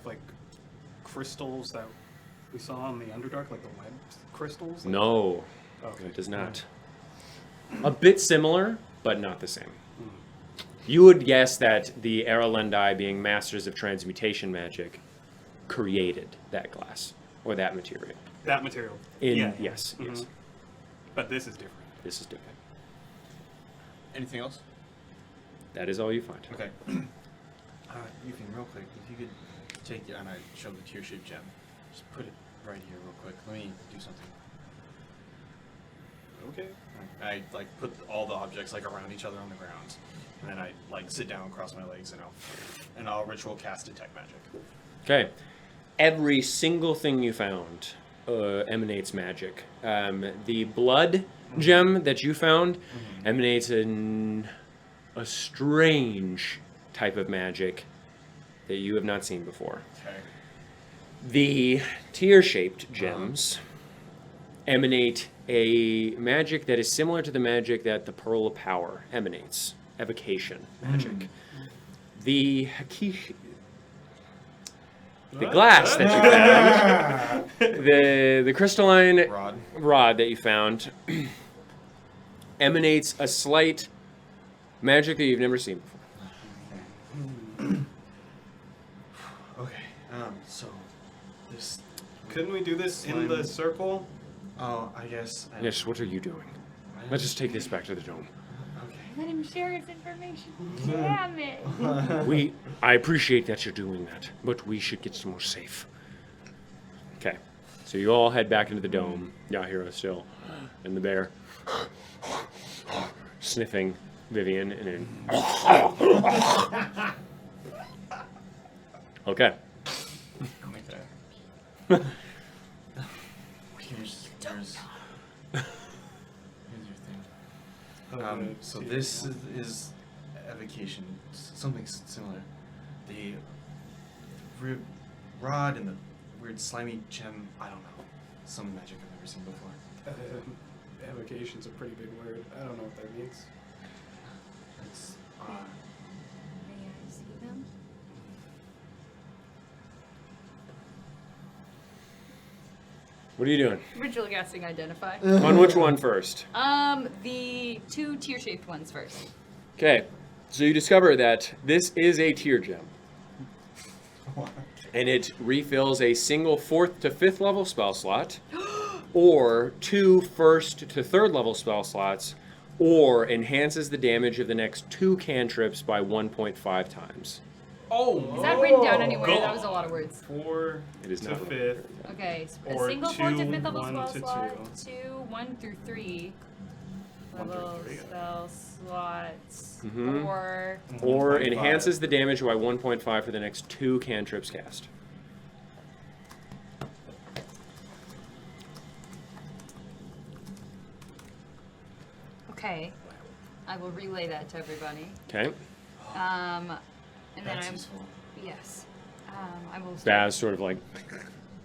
crystals that we saw in the Underdark, like the web crystals? No, Okay. it does not. A bit similar, but not the same. You would guess that the Erelendi, being masters of transmutation magic, created that glass or that material. That material. Yes, Mhm. yes. But this is different. This is different. Anything else? That is all you find. Okay. Ethan, real quick, if you could take it, and I show the tear-shaped gem. Just put it right here real quick. Let me do something. Okay. I put all the objects around each other on the ground, and then I sit down, cross my legs, and I'll ritual cast detect magic. Okay. Every single thing you found emanates magic. The blood gem that you found emanates a strange type of magic that you have not seen before. Okay. The tear-shaped gems emanate a magic that is similar to the magic that the Pearl of Power emanates. Evocation magic. The glass that you found, the crystalline rod that you found, emanates a slight magic that you've never seen before. Okay. So this. Couldn't we do this in the circle? Oh, I guess. Yes, what are you doing? Let's just take this back to the dome. Okay. Let him share his information. Damn it. I appreciate that you're doing that, but we should get somewhere safe. Okay, so you all head back into the dome. Yahiro still, and the bear sniffing Vivian, and then. Okay. Here's your thing. So this is evocation, something similar. The rod and the weird slimy gem. I don't know. Some magic I've never seen before. Evocation's a pretty big word. I don't know what that means. It's May I see them? What are you doing? Ritual guessing identify. On which one first? The two tear-shaped ones first. Okay, so you discover that this is a tear gem. And it refills a single 4th to 5th level spell slot, or 2 1st to 3rd level spell slots, or enhances the damage of the next 2 cantrips by 1.5 times. Is that written down anywhere? That was a lot of words. 4 It is to not. 5th. Okay, a Or single 4th to 5th 2, level 1 spell to slot, 2. 2, 1 through 3 1 through level 3. spell slots, Mhm. or Or 1.5. enhances the damage by 1.5 for the next 2 cantrips cast. okay, I will relay that to everybody. Okay. And then That's I'm useful. yes, I will. Baz sort of like,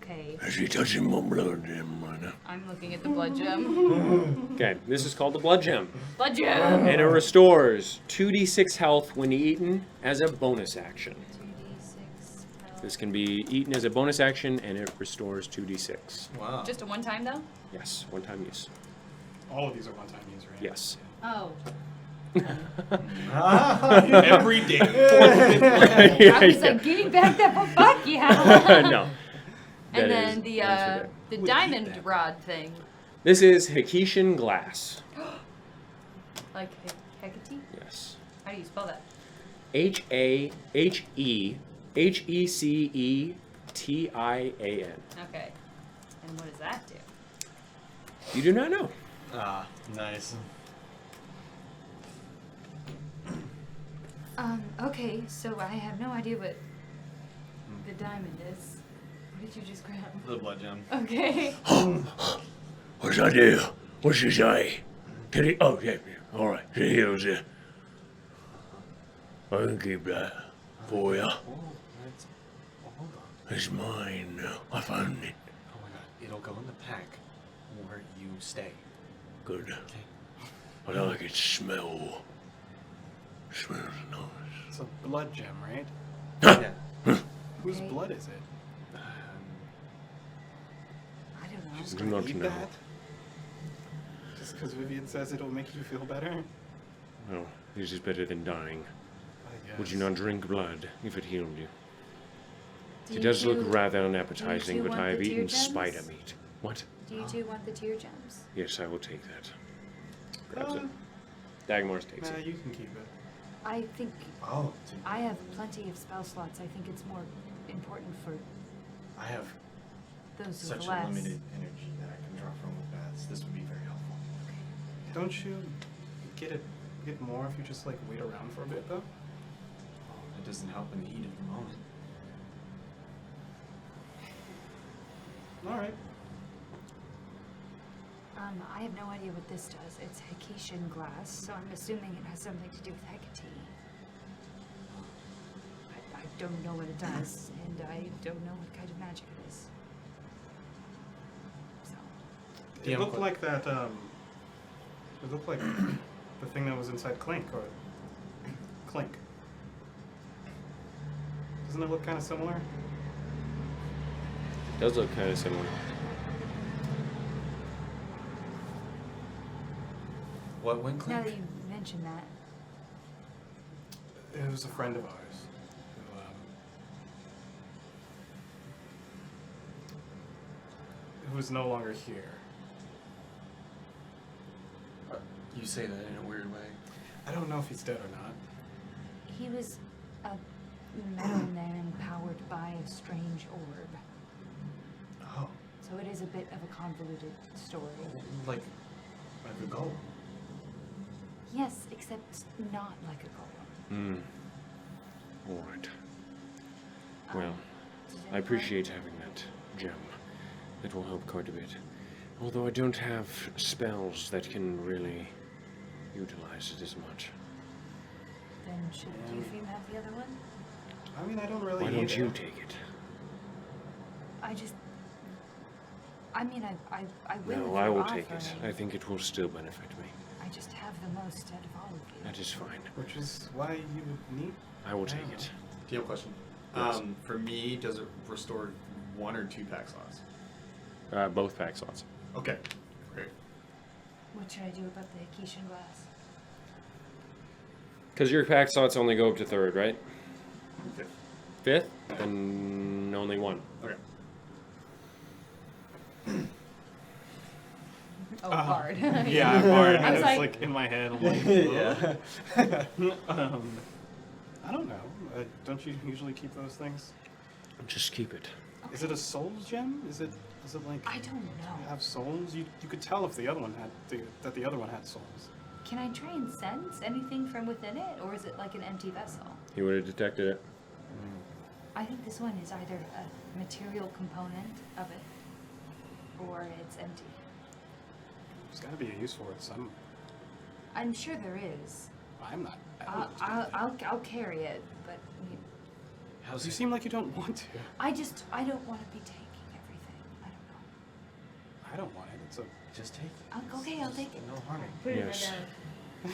Okay, Is he touching my blood gem right now? I'm looking at the blood gem. okay, this is called the blood gem. Blood gem. And it restores 2d6 health when eaten as a bonus action. 2d6. This can be eaten as a bonus action, and it restores 2d6. Wow. Just a one time though. Yes, one-time use. All of these are one-time use, right? Yes. Oh, Every day. 4th, 5th level. I was like, give me back that book, fuck yeah. No. And That then is the once a day. diamond rod thing, This is Heketian glass. like Hecate. Yes. How do you spell that? Hehecetian. Okay. And what does that do? You do not know. Ah, nice. Okay, so I have no idea what the diamond is. What did you just grab? The blood gem. Okay. What's that do? What's he say? Can he? Oh, yeah. All right. Here's it. I can keep that for you. Oh, that's. Oh, hold on. It's mine now. I found it. Oh my god. It'll go in the pack where you stay. Good. Okay. I like its smell. Smells nice. It's a blood gem, right? Yeah. Whose Okay. blood is it? I don't know. Just Do gonna not eat know. that? Just because Vivian says it'll make you feel better? Well, this is better than dying. I guess. Would you not drink blood if it healed you? Do It you does look two- rather do unappetizing, you but want I have the tear eaten gems? spider meat. What? Do you two want the tear gems? Yes, I will take that. Grabs it. Dagmars takes Nah, it. you can keep it. I think Oh, I have plenty of spell slots. I think it's more important for I have those such with a less. limited energy that I can draw from with baths. This would be very helpful. Don't you get more if you just like wait around for a bit though? It doesn't help in the heat of the moment. Alright. I have no idea what this does. It's Heketian glass, so I'm assuming it has something to do with Hecate. I don't know what it does, and and I don't know what kind of magic it is. So, It looked like that. It looked like the thing that was inside Clink, or Clink. Doesn't it look kind of similar? It does look kind of similar. What went now Clink? that you mention that, It was a friend of ours who was no longer here. You say that in a weird way. I don't know if he's dead or not. he was a metal man powered by a strange orb. Oh, So it is a bit of a convoluted story. like a golem. Yes, except not like a golem. All right. Um, Well, does I anyone- appreciate having that gem. It will help quite a bit. Although I don't have spells that can really utilize it as much. Then should Eupheim have the other one? I mean, I don't really. Why don't either. you take it? I mean, I will. No, if I you will take offer it. me. I think it will still benefit me. I just have the most out of all of you. That is fine. Which is why you would need. I will take it. Do you have a question? Yes. For me, does it restore 1 or 2 pack slots? Both pack slots. Okay, great. What should I do about the Akishan glass? Because your pack slots only go up to 3rd, right? Okay. 5th? Then only 1. Okay. Oh, hard. Yeah, I'm hard. I was It's like- in my head. I'm like, Yeah. I don't know. Don't you usually keep those things? Just keep it. Is it a soul's gem? Is it like I don't know. have souls? You could tell if the other one had that the other one had souls. Can I try and sense anything from within it, or is it like an empty vessel? He would have detected it. I think this one is either a material component of it, or it's empty. There's got to be a use for it. Some. I'm sure there is. I'm not. I don't understand. I'll carry it, but How's You it? seem like you don't want to. I don't want to be taking everything. I don't know. I don't want it. It's a. Just take it. Okay, I'll take it. No harming. Put it Yes. in there.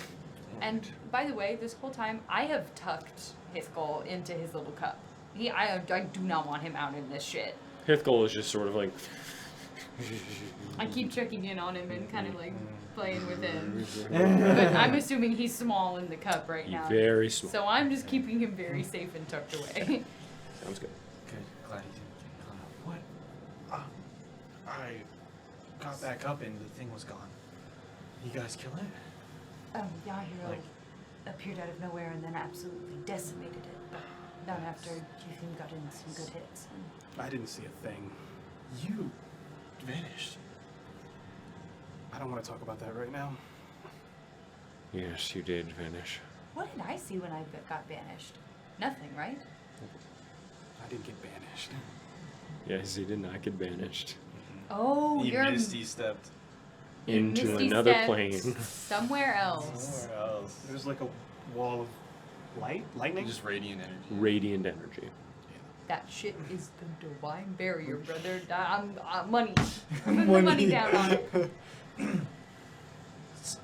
And by the way, this whole time I have tucked Hithgol into his little cup. I do not want him out in this shit. Hithgol is just sort of like. I keep checking in on him and kind of like playing with him. But I'm assuming he's small in the cup right now. Very small. So I'm just keeping him very safe and tucked away. Sounds good. Good. Glad he didn't get caught. What? I got back up and the thing was gone. You guys kill it? Yahiro Like- appeared out of nowhere and then absolutely decimated it, but not after Eupheim got in some good hits. And I didn't see a thing. You vanished. I don't want to talk about that right now. Yes, you did vanish. what did I see when I got banished? Nothing, right? I didn't get banished. Yes, he did not get banished. Oh, You you're misty stepped. You Into misty another stepped plane. somewhere else. Somewhere else. There's like a wall of lightning. Just radiant energy. Radiant energy. That shit is the divine barrier, brother. Money. I'm putting the money down on it.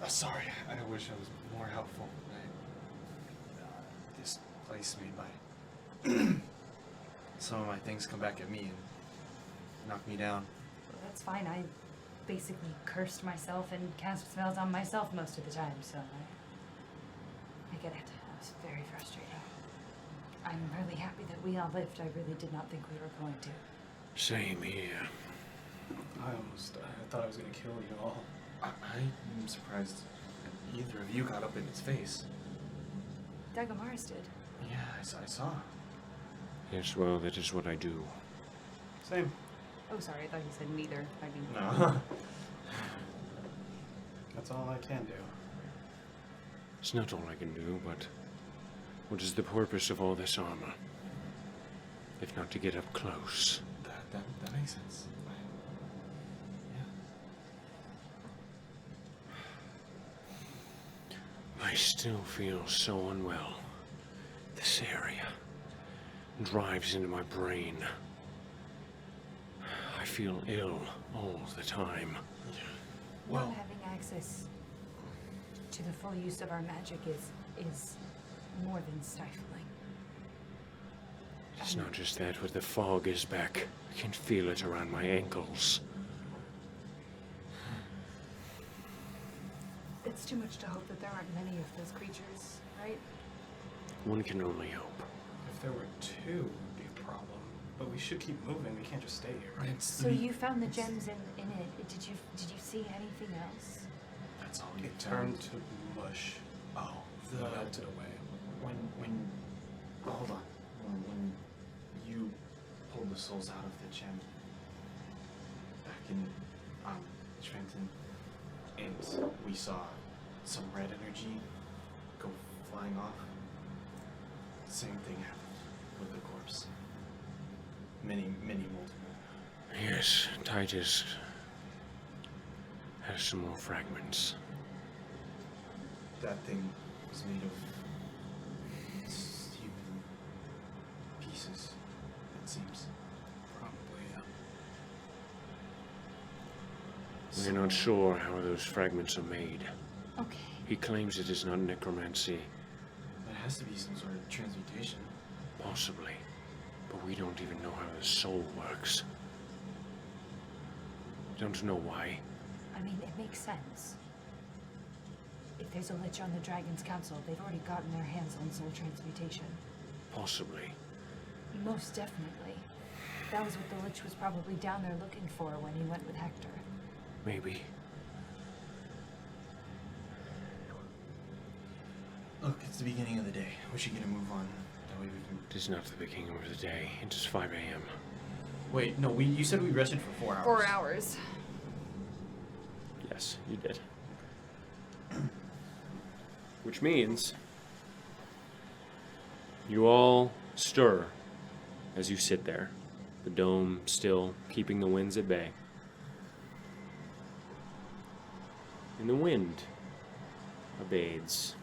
Sorry, I wish I was more helpful. This place made my some of my things come back at me and knock me down. Well, that's fine. I basically cursed myself and cast spells on myself most of the time, so I get it. I was very frustrated. I'm really happy that we all lived. I really did not think we were going to. Same here. I thought I was gonna kill you all. I'm surprised that either of you got up in its face. Dagomars did. Yeah, I saw. Yes, well, that is what I do. Same. Oh, sorry. I thought you said neither. I mean, No. That's all I can do. It's not all I can do, but what is the purpose of all this armor? If not to get up close. That makes sense. Yeah. I still feel so unwell. This area. drives into my brain. I feel ill all the time. Not having access to the full use of our magic is more than stifling. It's not just that, but the fog is back. I can feel it around my ankles. It's too much to hope that there aren't many of those creatures, right? One can only hope. If there were two, it would be a problem. But we should keep moving. We can't just stay here, right? So you found the gems in it. Did you see anything else? That's all It you turned to mush. Oh, It melted away. when hold on. When you pulled the souls out of the gem back in Trenton, and we saw some red energy go flying off. Same thing happened with the corpse. Many multiple. Yes, Titus has some more fragments. That thing was made of human pieces, it seems. Probably, yeah. We're not sure how those fragments are made. Okay. He claims it is not necromancy. It has to be some sort of transmutation. Possibly. But we don't even know how the soul works. Don't know why. I mean, it makes sense. If there's a lich on the Dragon's Council, they've already gotten their hands on soul transmutation. Possibly. Most definitely. That was what the lich was probably down there looking for when he went with Hector. Maybe. Look, it's the beginning of the day. We should get a move on. That way we can. It is not the beginning of the day. It is 5 a.m. Wait, no. You said we rested for 4 hours. 4 hours. Yes, you did. Which means you all stir as you sit there, the dome still keeping the winds at bay. And the wind abates.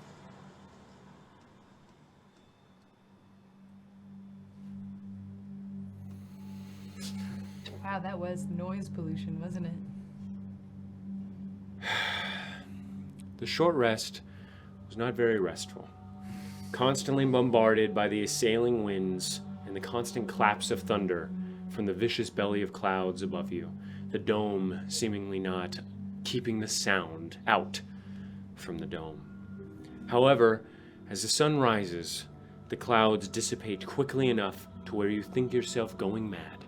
Wow, that was noise pollution, wasn't it? The short rest was not very restful. Constantly bombarded by the assailing winds and the constant claps of thunder from the vicious belly of clouds above you, the dome seemingly not keeping the sound out from the dome. However, as the sun rises, the clouds dissipate quickly enough to where you think yourself going mad.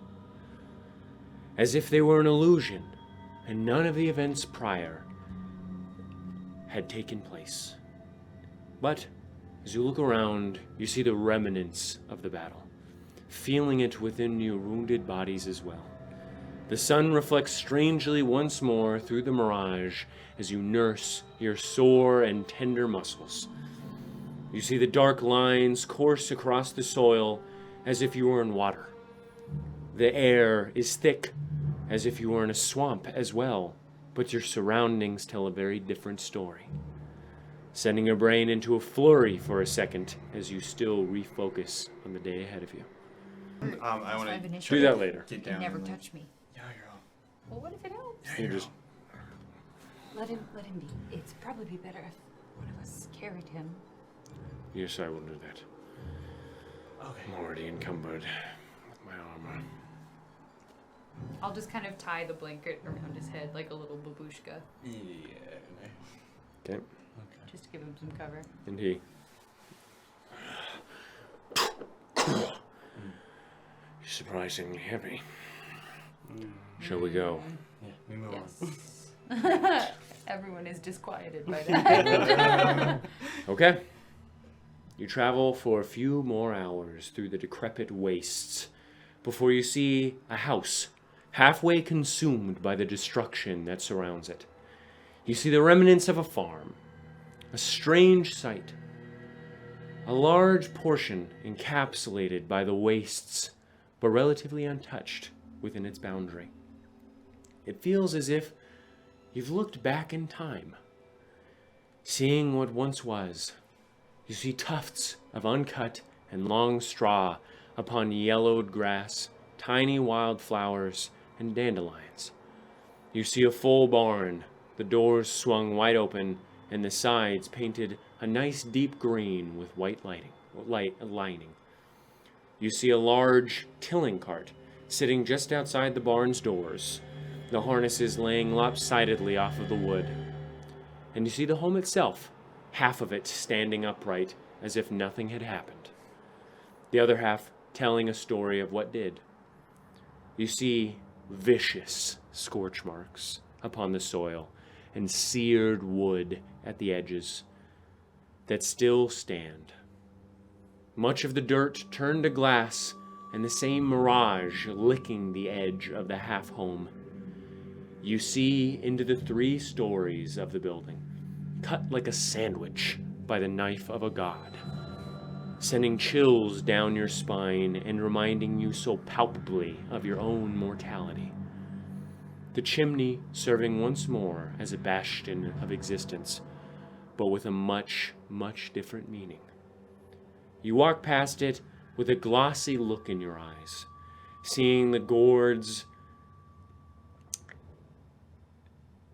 As if they were an illusion, and none of the events prior had taken place. But as you look around, you see the remnants of the battle, feeling it within your wounded bodies as well. The sun reflects strangely once more through the mirage as you nurse your sore and tender muscles. You see the dark lines course across the soil as if you were in water. The air is thick as if you were in a swamp as well, but your surroundings tell a very different story, sending your brain into a flurry for a second as you still refocus on the day ahead of you. I I have want an to issue. Do that later. get You down. never and, touch me. Yeah, you're on. Well, what if it helps? You just Let him be. It's probably be better if one of us carried him. Yes, I will do that. Okay. I'm already encumbered with my armor. I'll just kind of tie the blanket around his head like a little babushka, Yeah. okay, just to give him some cover. and he Surprisingly heavy. Shall we go? Yeah, we move Yes. Everyone is disquieted by that. okay. You travel for a few more hours through the decrepit wastes before you see a house halfway consumed by the destruction that surrounds it. You see the remnants of a farm, a strange sight, a large portion encapsulated by the wastes, but relatively untouched within its boundary. It feels as if you've looked back in time, seeing what once was. You see tufts of uncut and long straw upon yellowed grass, tiny wildflowers, and dandelions. You see a full barn, the doors swung wide open, and the sides painted a nice deep green with white lining. You see a large tilling cart sitting just outside the barn's doors, the harnesses laying lopsidedly off of the wood. And you see the home itself, half of it standing upright as if nothing had happened, the other half telling a story of what did. You see vicious scorch marks upon the soil and seared wood at the edges that still stand. Much of the dirt turned to glass, and the same mirage licking the edge of the half-home. You see into the 3 stories of the building, cut like a sandwich by the knife of a god, sending chills down your spine and reminding you so palpably of your own mortality. The chimney serving once more as a bastion of existence, but with a much, much different meaning. You walk past it with a glossy look in your eyes, seeing the gourds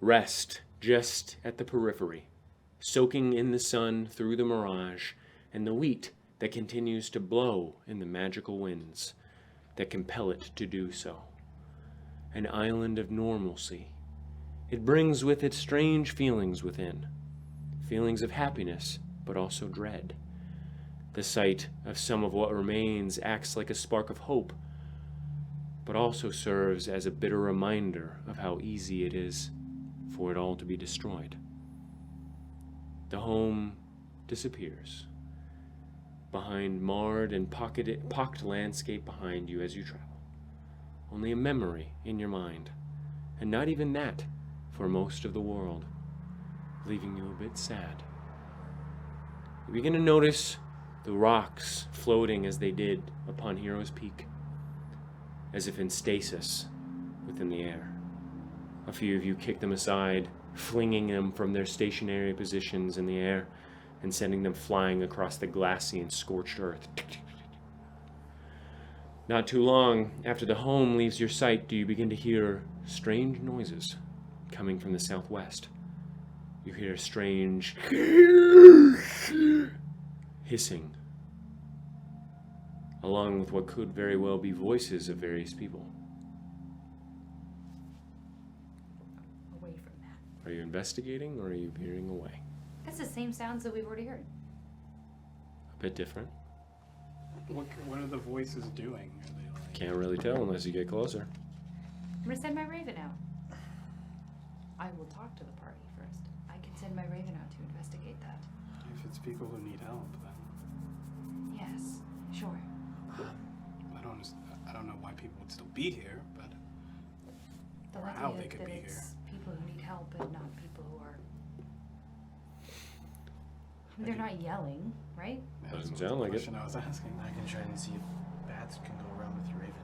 rest just at the periphery, soaking in the sun through the mirage, and the wheat that continues to blow in the magical winds that compel it to do so. An island of normalcy. It brings with it strange feelings within, feelings of happiness, but also dread. The sight of some of what remains acts like a spark of hope, but also serves as a bitter reminder of how easy it is for it all to be destroyed. The home disappears behind marred and pocked landscape behind you as you travel. Only a memory in your mind, and not even that for most of the world, leaving you a bit sad. You begin to notice the rocks floating as they did upon Hero's Peak, as if in stasis within the air. A few of you kick them aside, flinging them from their stationary positions in the air and sending them flying across the glassy and scorched earth. Not too long after the home leaves your sight do you begin to hear strange noises coming from the southwest. You hear a strange hissing, along with what could very well be voices of various people. Away from that. Are you investigating or are you veering away? That's the same sounds that we've already heard. A bit different. What are the voices doing? Are they like... Can't really tell unless you get closer. I'm gonna send my raven out. I will talk to the party first. I can send my raven out to investigate that. If it's people who need help, then Yes, sure. I don't know why people would still be here, but The Or how likelihood they could that be it's people who need help and not people who are. They're not yelling, right? that Doesn't was the sound like it. question I was asking. I can try and see if bats can go around with your raven.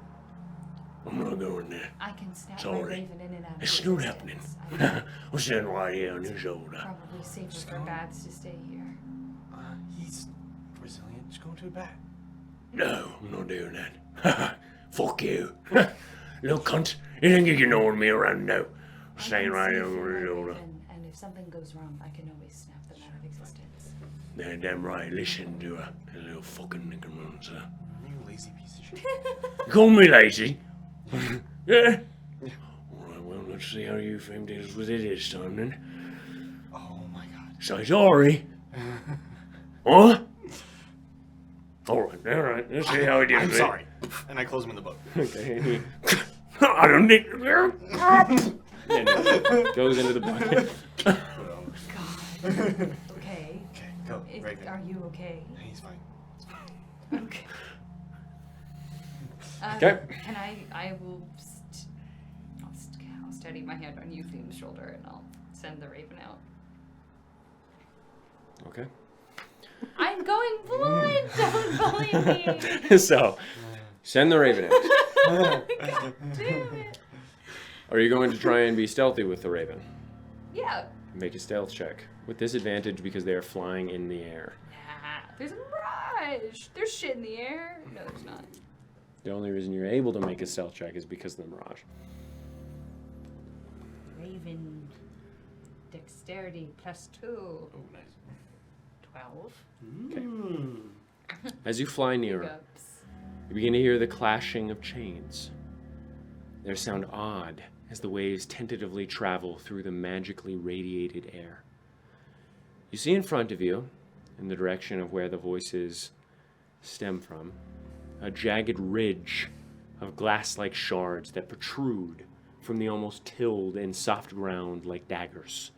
I'm not going there. I can snap my Sorry. raven in and out of It's not existence. happening. I'm standing right here on your shoulder. Probably safer for bats to stay here. He's resilient. Just go into a bat. No, I'm not doing that. Fuck you. Little cunt. You think you can own me around now? I Staying can right see here on through your my shoulder. raven, and if something goes wrong, I can always snap them out of existence. They're damn right. Listen to her. A little fucking necromancer. You lazy piece of shit. You call me lazy? Yeah? Alright, well, let's see how you fame deals with it this time then. Oh my god. Say sorry. Huh? Alright, let's see how he deals I'm with it. sorry. And I close him in the boat. Okay. I don't need. And goes into the bucket. God. Okay. Okay, go. Raven. Are you okay? He's fine. Okay. Okay. Can I will. I'll steady my hand on Eupheme's shoulder and I'll send the raven out. Okay. I'm going blind. Don't bully me. So, send the raven out. God damn it. Are you going to try and be stealthy with the raven? Yeah. Make a stealth check with disadvantage because they are flying in the air. Nah. There's a mirage. There's shit in the air. No, there's not. The only reason you're able to make a stealth check is because of the mirage. Raven. Dexterity +2. Oh, nice. 12. Okay. As you fly nearer, Hiccups. you begin to hear the clashing of chains. They sound odd as the waves tentatively travel through the magically radiated air. You see in front of you, in the direction of where the voices stem from, a jagged ridge of glass-like shards that protrude from the almost tilled and soft ground like daggers,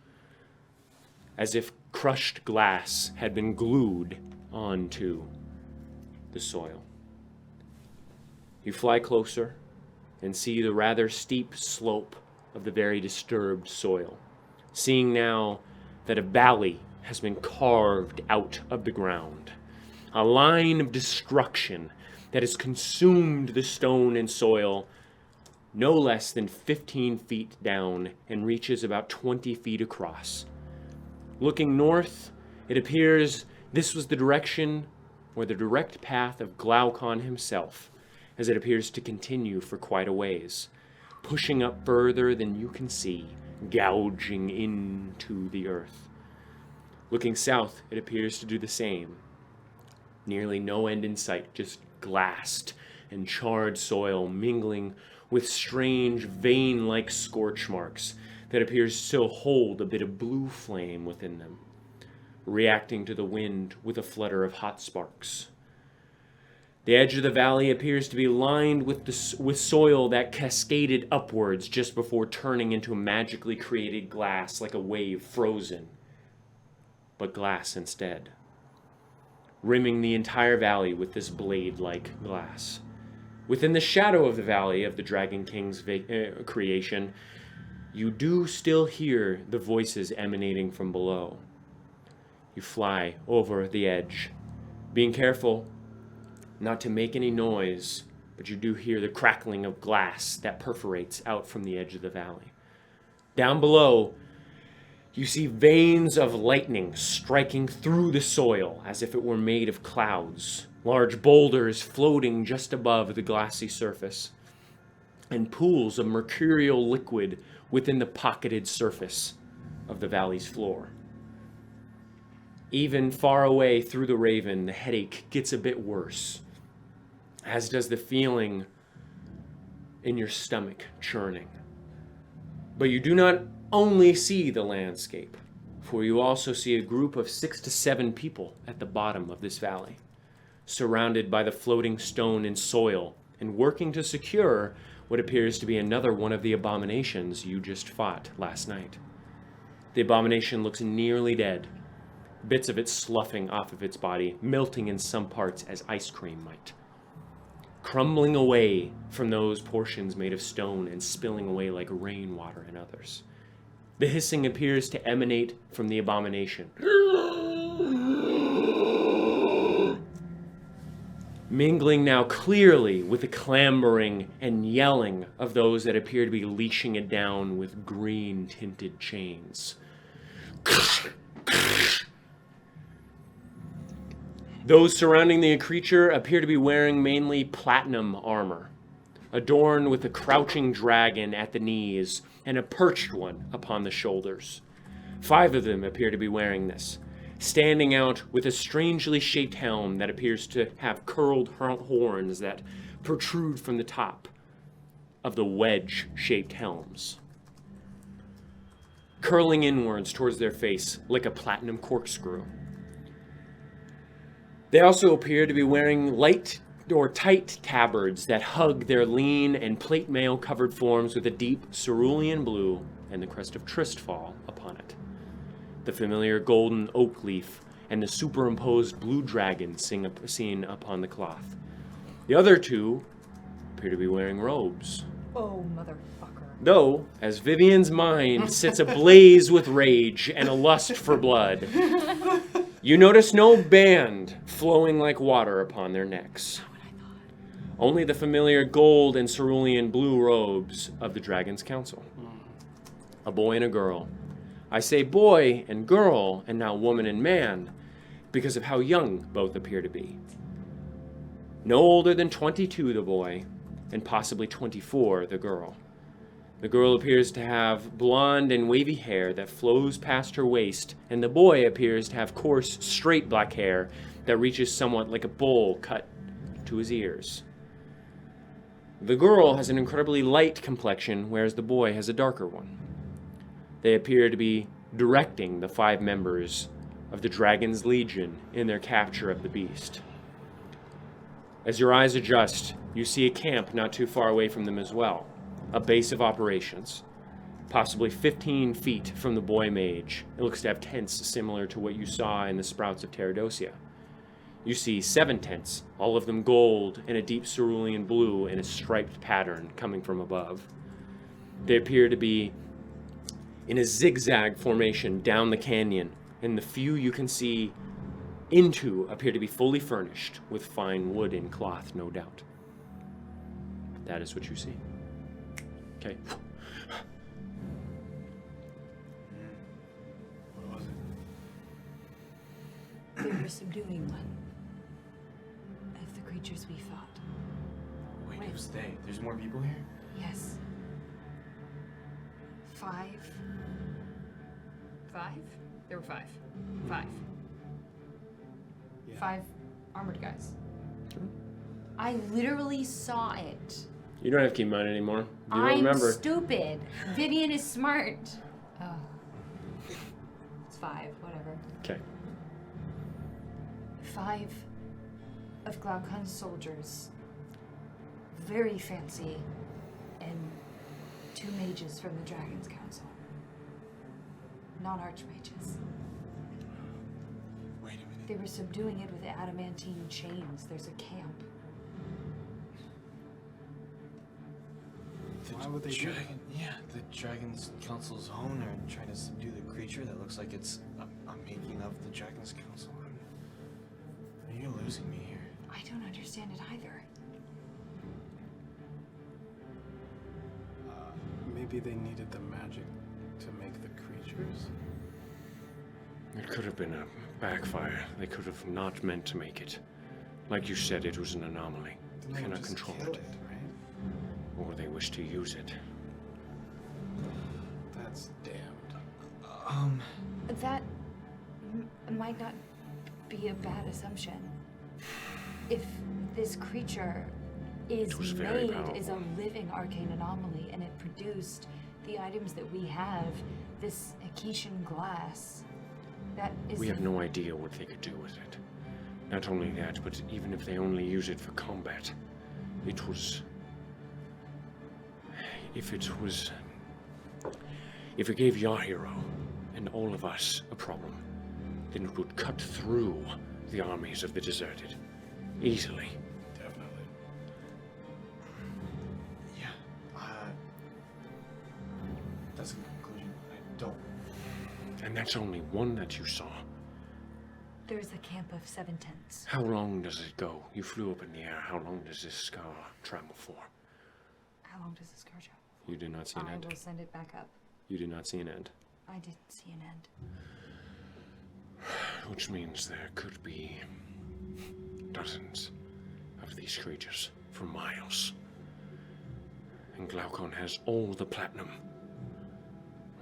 as if crushed glass had been glued onto the soil. You fly closer and see the rather steep slope of the very disturbed soil, seeing now that a valley has been carved out of the ground, a line of destruction that has consumed the stone and soil no less than 15 feet down and reaches about 20 feet across. Looking north, it appears this was the direction or the direct path of Glaucon himself, as it appears to continue for quite a ways, pushing up further than you can see, gouging into the earth. Looking south, it appears to do the same. Nearly no end in sight, just glassed and charred soil mingling with strange vein-like scorch marks that appears to still hold a bit of blue flame within them, reacting to the wind with a flutter of hot sparks. The edge of the valley appears to be lined with soil that cascaded upwards just before turning into a magically created glass like a wave frozen, but glass instead, rimming the entire valley with this blade-like glass. Within the shadow of the valley of the Dragon King's creation, you do still hear the voices emanating from below. You fly over the edge, being careful not to make any noise, but you do hear the crackling of glass that perforates out from the edge of the valley. Down below, you see veins of lightning striking through the soil as if it were made of clouds, large boulders floating just above the glassy surface, and pools of mercurial liquid within the pocketed surface of the valley's floor. Even far away through the Raven, the headache gets a bit worse, as does the feeling in your stomach churning. But you do not only see the landscape, for you also see a group of 6 to 7 people at the bottom of this valley, surrounded by the floating stone and soil, and working to secure what appears to be another one of the abominations you just fought last night. The abomination looks nearly dead, bits of it sloughing off of its body, melting in some parts as ice cream might, crumbling away from those portions made of stone and spilling away like rainwater in others. The hissing appears to emanate from the abomination, mingling now clearly with the clambering and yelling of those that appear to be leashing it down with green-tinted chains. Those surrounding the creature appear to be wearing mainly platinum armor, adorned with a crouching dragon at the knees and a perched one upon the shoulders. 5 of them appear to be wearing this, standing out with a strangely shaped helm that appears to have curled horns that protrude from the top of the wedge-shaped helms, curling inwards towards their face like a platinum corkscrew. They also appear to be wearing light or tight tabards that hug their lean and plate mail-covered forms with a deep cerulean blue and the crest of Tristfall upon it, the familiar golden oak leaf and the superimposed blue dragon seen upon the cloth. The other 2 appear to be wearing robes, Oh, motherfucker. though, as Vivian's mind sits ablaze with rage and a lust for blood, you notice no band flowing like water upon their necks. Only the familiar gold and cerulean blue robes of the Dragon's Council. A boy and a girl. I say boy and girl, and now woman and man, because of how young both appear to be. No older than 22, the boy, and possibly 24, the girl. The girl appears to have blonde and wavy hair that flows past her waist, and the boy appears to have coarse, straight black hair that reaches somewhat like a bowl cut to his ears. The girl has an incredibly light complexion, whereas the boy has a darker one. They appear to be directing the 5 members of the Dragon's Legion in their capture of the beast. As your eyes adjust, you see a camp not too far away from them as well, a base of operations, possibly 15 feet from the boy mage. It looks to have tents similar to what you saw in the Sprouts of Terradosia. You see 7 tents, all of them gold in a deep cerulean blue in a striped pattern coming from above. They appear to be in a zigzag formation down the canyon, and the few you can see into appear to be fully furnished with fine wood and cloth, no doubt. That is what you see. Okay. What was it? They were subduing one of the creatures we fought. Wait, Wait. who's they? There's more people here? Yes. 5. 5? There were 5. 5. Yeah. 5 armored guys. I literally saw it. You don't have to keep mine anymore. You don't I'm remember. stupid. Vivian is smart. Oh. It's 5, whatever. Okay. 5 of Glaucon's soldiers. Very fancy. And 2 mages from the Dragon's Council. Non-archmages. Wait a minute. They were subduing it with adamantine chains. There's a camp. Why would they do that? dragon? Yeah, the Dragon's Council's owner trying to subdue the creature that looks like it's a making of the Dragon's Council. You're losing me here. I don't understand it either. Maybe they needed the magic to make the creatures? It could have been a backfire. They could have not meant to make it. Like you said, it was an anomaly. Then they would Cannot just control kill it. right? Or they wish to use it. That's damned. That might not be a bad assumption. If this creature is It was very made, is a powerful. living arcane anomaly, and it produced the items that we have, this Akishan glass, that is... We have no idea what they could do with it. Not only that, but even if they only use it for combat, it was... If it gave Yahiro and all of us a problem, then it would cut through the armies of the deserted. Easily. Definitely. Yeah. That's a conclusion. I don't. And that's only one that you saw. There's a camp of 7 tents. How long does it go? You flew up in the air. How long does this scar travel for? How long does this car travel? You did not see an I end. will send it back up. You did not see an end. I didn't see an end. Which means there could be dozens of these creatures for miles. And Glaucon has all the platinum.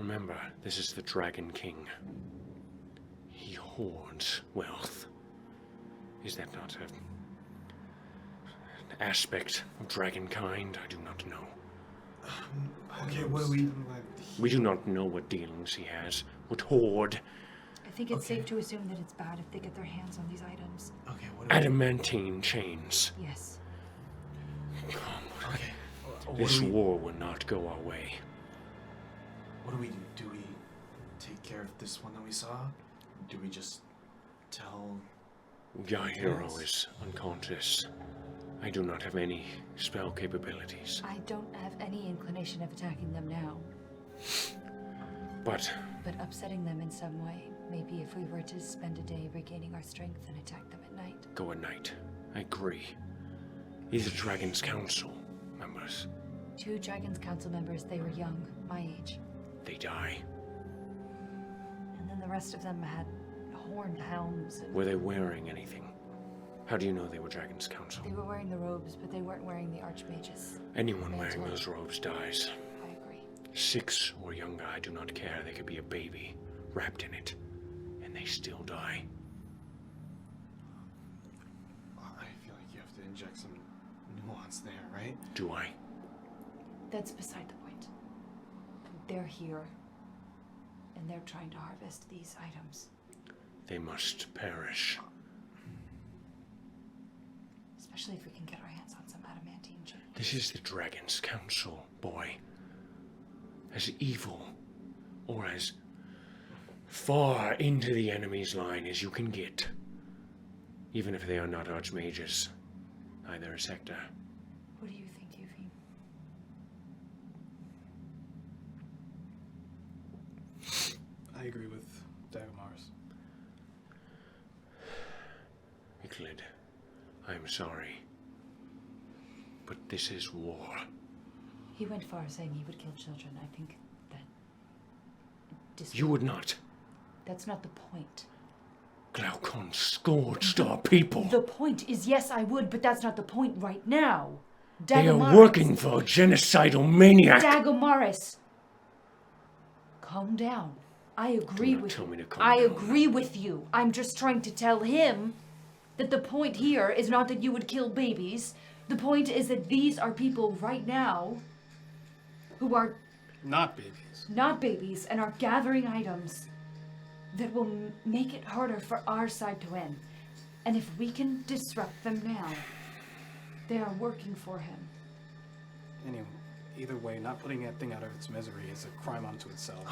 Remember, this is the Dragon King. He hoards wealth. Is that not an aspect of dragonkind? I do not know. Okay, what do we? We do not know what dealings he has, what hoard. I think it's Okay. safe to assume that it's bad if they get their hands on these items. Okay, what do we? Adamantine chains. Yes. Okay. What This do we, war will not go our way. what do we do? Do we take care of this one that we saw? Do we just tell? Yahiro Yes. is unconscious. I do not have any spell capabilities. I don't have any inclination of attacking them now, But but upsetting them in some way. Maybe if we were to spend a day regaining our strength and attack them at night. go at night. I agree. These are Dragon's Council members. 2 Dragon's Council members, they were young, my age. They die. And then the rest of them had horned helms and Were they wearing anything? How do you know they were Dragon's Council? They were wearing the robes, but they weren't wearing the archmages. Anyone wearing those robes dies. I agree. 6 or younger, I do not care. They could be a baby wrapped in it, and they still die. I feel like you have to inject some nuance there, right? Do I? That's beside the point. They're here, and they're trying to harvest these items. They must perish. Especially if we can get our hands on some adamantine chain. This is the Dragon's Council, boy. As evil, or as far into the enemy's line as you can get. Even if they are not archmages. Either a sector. What do you think, Yuffie? I agree with Dagomars. Euclid, I'm sorry. But this is war. He went far saying he would kill children. I think that... You would not. That's not the point. Glaucon scourged our people. The point is, yes, I would, but that's not the point right now. They are Dagomaris. working for a genocidal maniac. Dagomaris. Calm down. I agree Do not with tell you. me to calm I down. agree with you. I'm just trying to tell him that the point here is not that you would kill babies. The point is that these are people right now who are Not babies. not babies and are gathering items that will make it harder for our side to win. And if we can disrupt them now, they are working for him. Anyway, either way, not putting that thing out of its misery is a crime unto itself.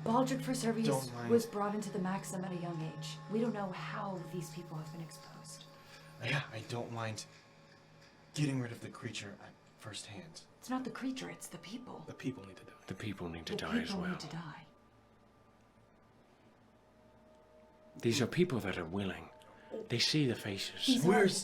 Baldric for Servius Don't mind. was brought into the Maxim at a young age. We don't know how these people have been exposed. Yeah, I don't mind getting rid of the creature at first hand. It's not the creature, it's the people. The people need to die. The people need to The die as people well. need to die. These are people that are willing. They see the faces.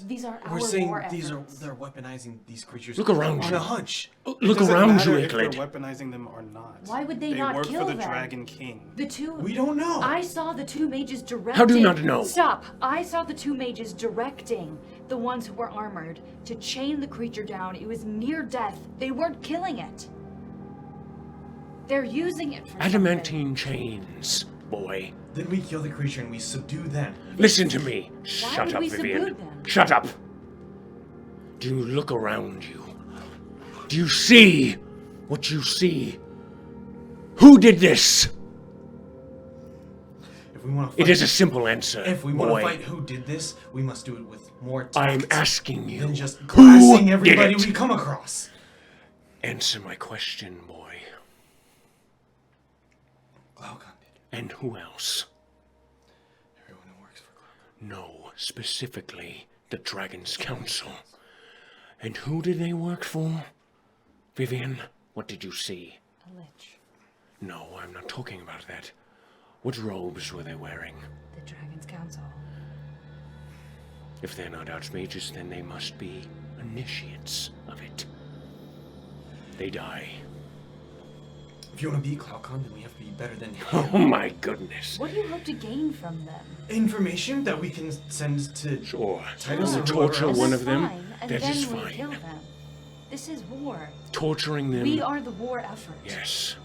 These are our We're saying war these efforts. they're weaponizing these creatures. Look around on you. a hunch. Look It doesn't around matter you, if they're Euclid. weaponizing them or not. Why would they not work kill for the them? Dragon King. The two... We don't know. I saw the two mages directing... How do you not know? Stop! I saw the two mages directing the ones who were armored to chain the creature down. It was near death. They weren't killing it. They're using it for something. Adamantine chains, boy. Then we kill the creature and we subdue them. Listen to me. Shut would up, we Vivian. subdue them? Shut up. Do you look around you? Do you see what you see? Who did this? If we want to fight, It is a simple answer, if we want boy. to fight who did this, we must do it with more tact I'm asking you, than just who glassing did everybody it? we come across. Answer my question, boy. Glaucon did. And who else? Everyone who works for Glaucon. No, specifically the Dragon's Council. And who did they work for? Vivian, what did you see? A lich. No, I'm not talking about that. What robes were they wearing? The Dragon's Council. If they're not archmages, then they must be initiates of it. They die. If you want to beat Glaucon, then we have to be better than him. Oh my goodness. What do you hope to gain from them? Information that we can send to Sure. Titus To or torture whoever else. one That's of them, fine, and that then is we fine. kill them. This is war. Torturing them. We are the war effort. Yes.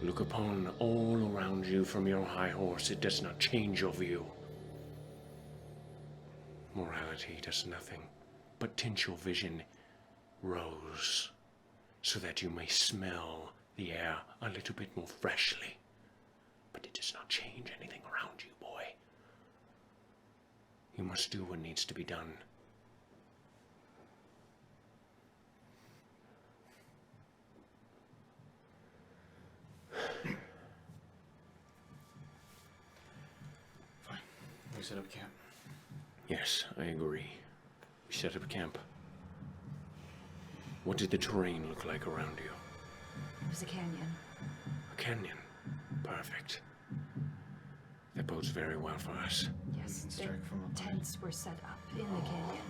Look upon all around you from your high horse. It does not change your view. Morality does nothing but tint your vision rose, so that you may smell the air a little bit more freshly. But it does not change anything around you, boy. You must do what needs to be done. Fine. We set up camp. Yes, I agree. We set up camp. What did the terrain look like around you? It was a canyon. A canyon. Perfect. That bodes very well for us. Yes, can the strike from above. tents were set up in the canyon.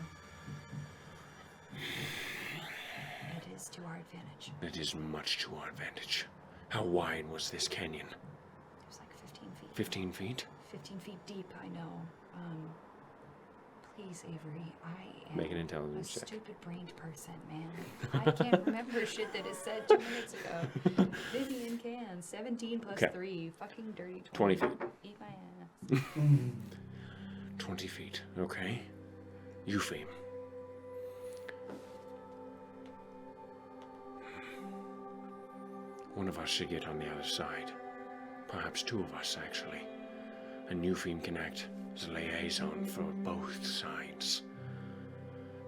It is to our advantage. That is much to our advantage. How wide was this canyon? It was like 15 feet. 15 feet? 15 feet deep, I know. Please, Avery, I am Make an a intelligence check. stupid-brained person, man. I can't remember shit that is said 2 minutes ago. Vivian can. 17 plus Okay. 3. Fucking dirty 20 20. feet. Eat my ass. 20 feet, okay. Eupheme. One of us should get on the other side. Perhaps two of us, actually. And Eupheme can act as a liaison for both sides.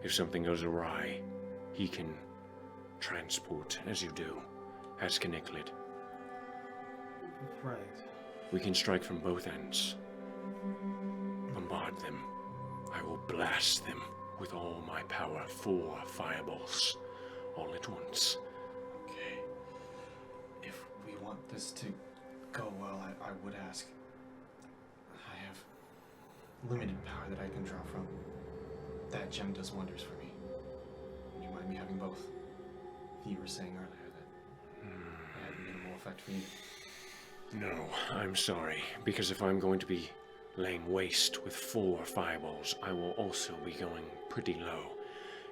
If something goes awry, he can transport, as you do, as can Icklid. Right. We can strike from both ends. Bombard them. I will blast them with all my power. 4 fireballs, all at once. Okay. If we want this to go well, I would ask. I have limited power that I can draw from. That gem does wonders for me. Would you mind me having both? You were saying earlier that it had minimal effect for you. No, I'm sorry, because if I'm going to be laying waste with 4 fireballs, I will also be going pretty low.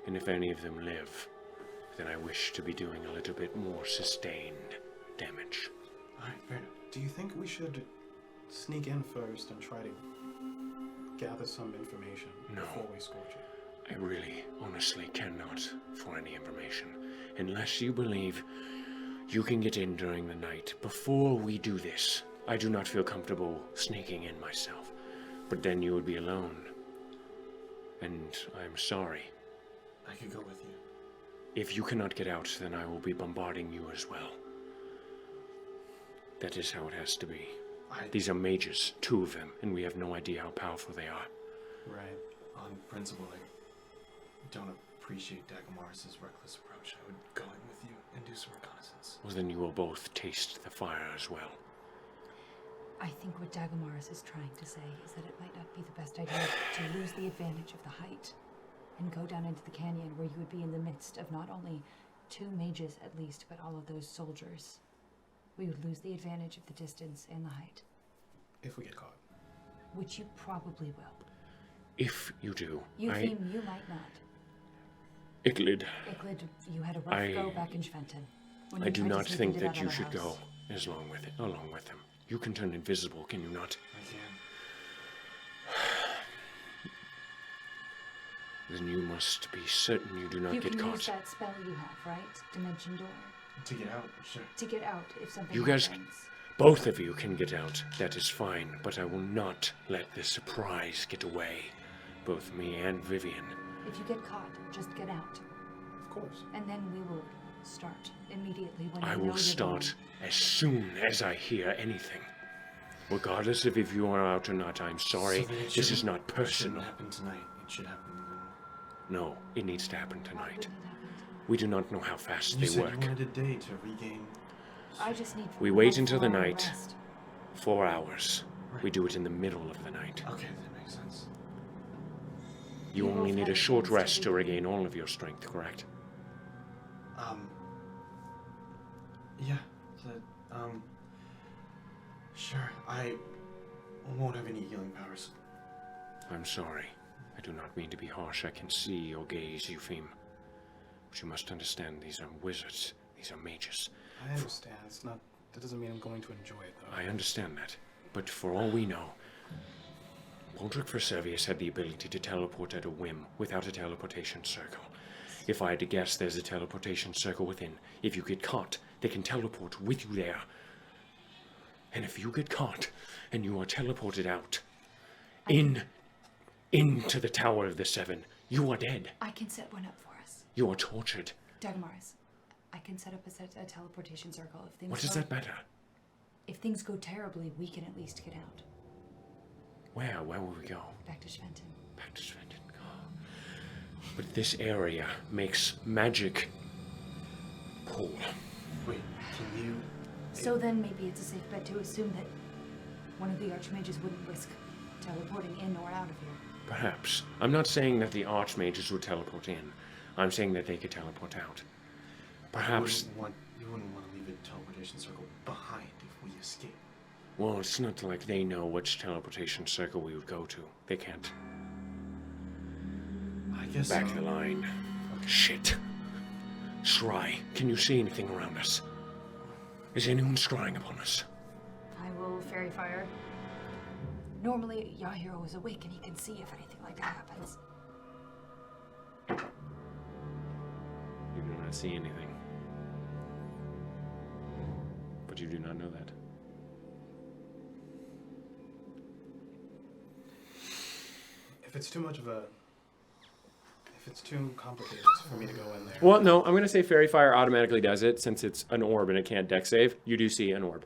And if any of them live, then I wish to be doing a little bit more sustained damage. Alright, fair enough. Do you think we should sneak in first and try to gather some information No. before we scorch it? I really, honestly cannot for any information. Unless you believe you can get in during the night. Before we do this, I do not feel comfortable sneaking in myself. But then you would be alone. And I'm sorry. I could go with you. If you cannot get out, then I will be bombarding you as well. That is how it has to be. These are mages, 2 of them, and we have no idea how powerful they are. Right. On principle, I don't appreciate Dagamaris' reckless approach. I would go in with you and do some reconnaissance. Well, then you will both taste the fire as well. I think what Dagamaris is trying to say is that it might not be the best idea to lose the advantage of the height and go down into the canyon where you would be in the midst of not only 2 mages at least, but all of those soldiers. We would lose the advantage of the distance and the height, If we get caught. which you probably will. If you do, Eupheme, you might not. Icklid, Icklid, you had a rough go back in Schventen. when I you do tried to not sneak think into that you other should house. go along with them. You can turn invisible, can you not? I can. Then you must be certain you do not You get can caught. use that spell you have, right? Dimension Door. To get out, sure. To get out if something You guys- happens. Both of you can get out. That is fine, but I will not let the surprise get away. Both me and Vivian. If you get caught, just get out. Of course. And then we will start immediately when you I know will you're start as soon as I hear anything. Regardless of if you are out or not, I'm sorry. So then it This is shouldn't- not It personal. shouldn't happen tonight. It should happen No, it needs to happen Why tonight. wouldn't it happen tonight? We do not know how fast You they said work. you wanted a day to regain. I just need. We wait one until the full night. rest. 4 hours. We do it in the middle of the night. Okay, that makes sense. You We only both need have a short against rest to everything. regain all of your strength, correct? Yeah, sure. I won't have any healing powers. I'm sorry. I do not mean to be harsh. I can see your gaze, Eupheme. But you must understand these are wizards. These are mages. I understand. It's not. That doesn't mean I'm going to enjoy it, though. I understand that. But for all we know, Baldric Servius had the ability to teleport at a whim without a teleportation circle. If I had to guess, there's a teleportation circle within. If you get caught, they can teleport with you there. And if you get caught and you are teleported out into the Tower of the Seven, you are dead. I can set one up for us. You are tortured. Dagmars, I can set up a teleportation circle if things. What does go, that matter? If things go terribly, we can at least get out. Where? Where will we go? Back to Schventen. Back to Sweden. But this area makes magic poor. Wait, can you? So then maybe it's a safe bet to assume that one of the archmages wouldn't risk teleporting in or out of here. Perhaps. I'm not saying that the archmages would teleport in. I'm saying that they could teleport out. Perhaps. You wouldn't want to leave a teleportation circle behind if we escape. Well, it's not like they know which teleportation circle we would go to. They can't. I guess Back so. the line. Shit. Scry, can you see anything around us? Is anyone scrying upon us? I will fairy fire. Normally, Yahiro is awake and he can see if anything like that happens. You do not see anything. But you do not know that. If it's too much of a... If it's too complicated for me to go in there. Well, no, I'm going to say Fairy Fire automatically does it since it's an orb and it can't deck save. You do see an orb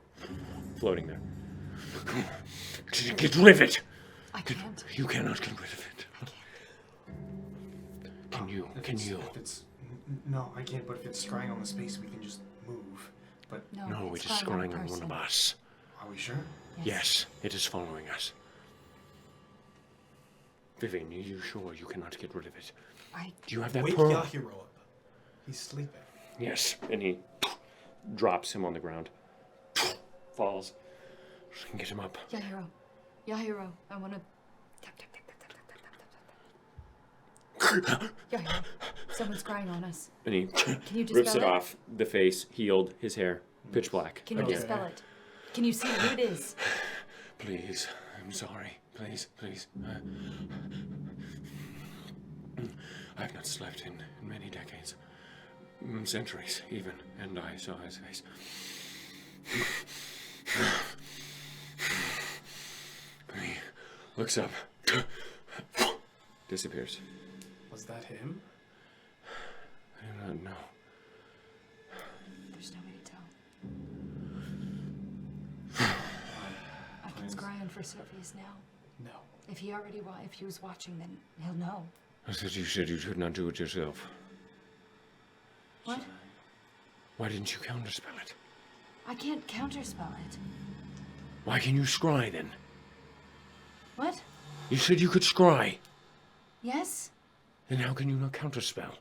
floating there. Get rid of it! I can't. You cannot get rid of it. Can you? Can you? If it's... No, I can't, but if it's scrying on the space, we can just move. But No, it's it is flying scrying on one person. of us. are we sure? Yes, it is following us. Vivian, are you sure you cannot get rid of it? Do you have that Wake pearl? Yahiro up. He's sleeping. Yes, and he drops him on the ground. Falls. Get him up. Yahiro, I want to... Tap, tap, tap, tap, tap, tap, tap. Yahiro, someone's crying on us. And he Can you rips dispel it off. The face, healed, his hair, pitch black. Can you Okay. dispel it? Can you see who it is? Please, I'm sorry. Please, please. I have not slept in many decades. Centuries, even. And I saw his face. And he looks up. Disappears. Was that him? I do not know. There's no way to tell. I can scry on for Sylvius now. No. If he was watching, then he'll know. I said you should not do it yourself. What? Why didn't you counterspell it? I can't counterspell it. Why can you scry then? What? You said you could scry. Yes? Then how can you not counterspell?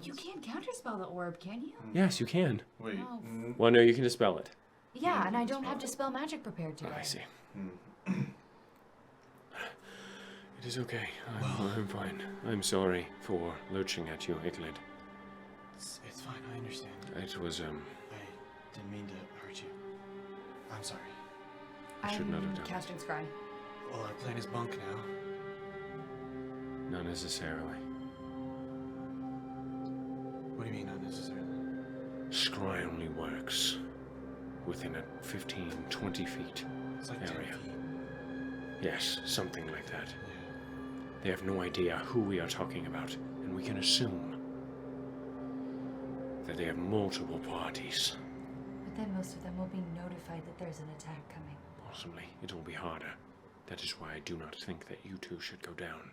You can't counterspell the orb, can you? Yes, you can. Wait. Oh. Well, no, you can dispel it. Yeah, and I don't have dispel magic prepared today. I see. It is okay. I'm fine. I'm sorry for lurching at you, Iglid. It's fine, I understand. It was, I didn't mean to hurt you. I'm sorry. I should not have done casting scry. Well, our plan is bunk now. Not necessarily. What do you mean, not necessarily? Scry only works within a 15, 20 feet It's like 10 area. feet. Yes, something like that. Yeah. They have no idea who we are talking about, and we can assume that they have multiple parties. But then most of them will be notified that there's an attack coming. Possibly, it will be harder. That is why I do not think that you two should go down.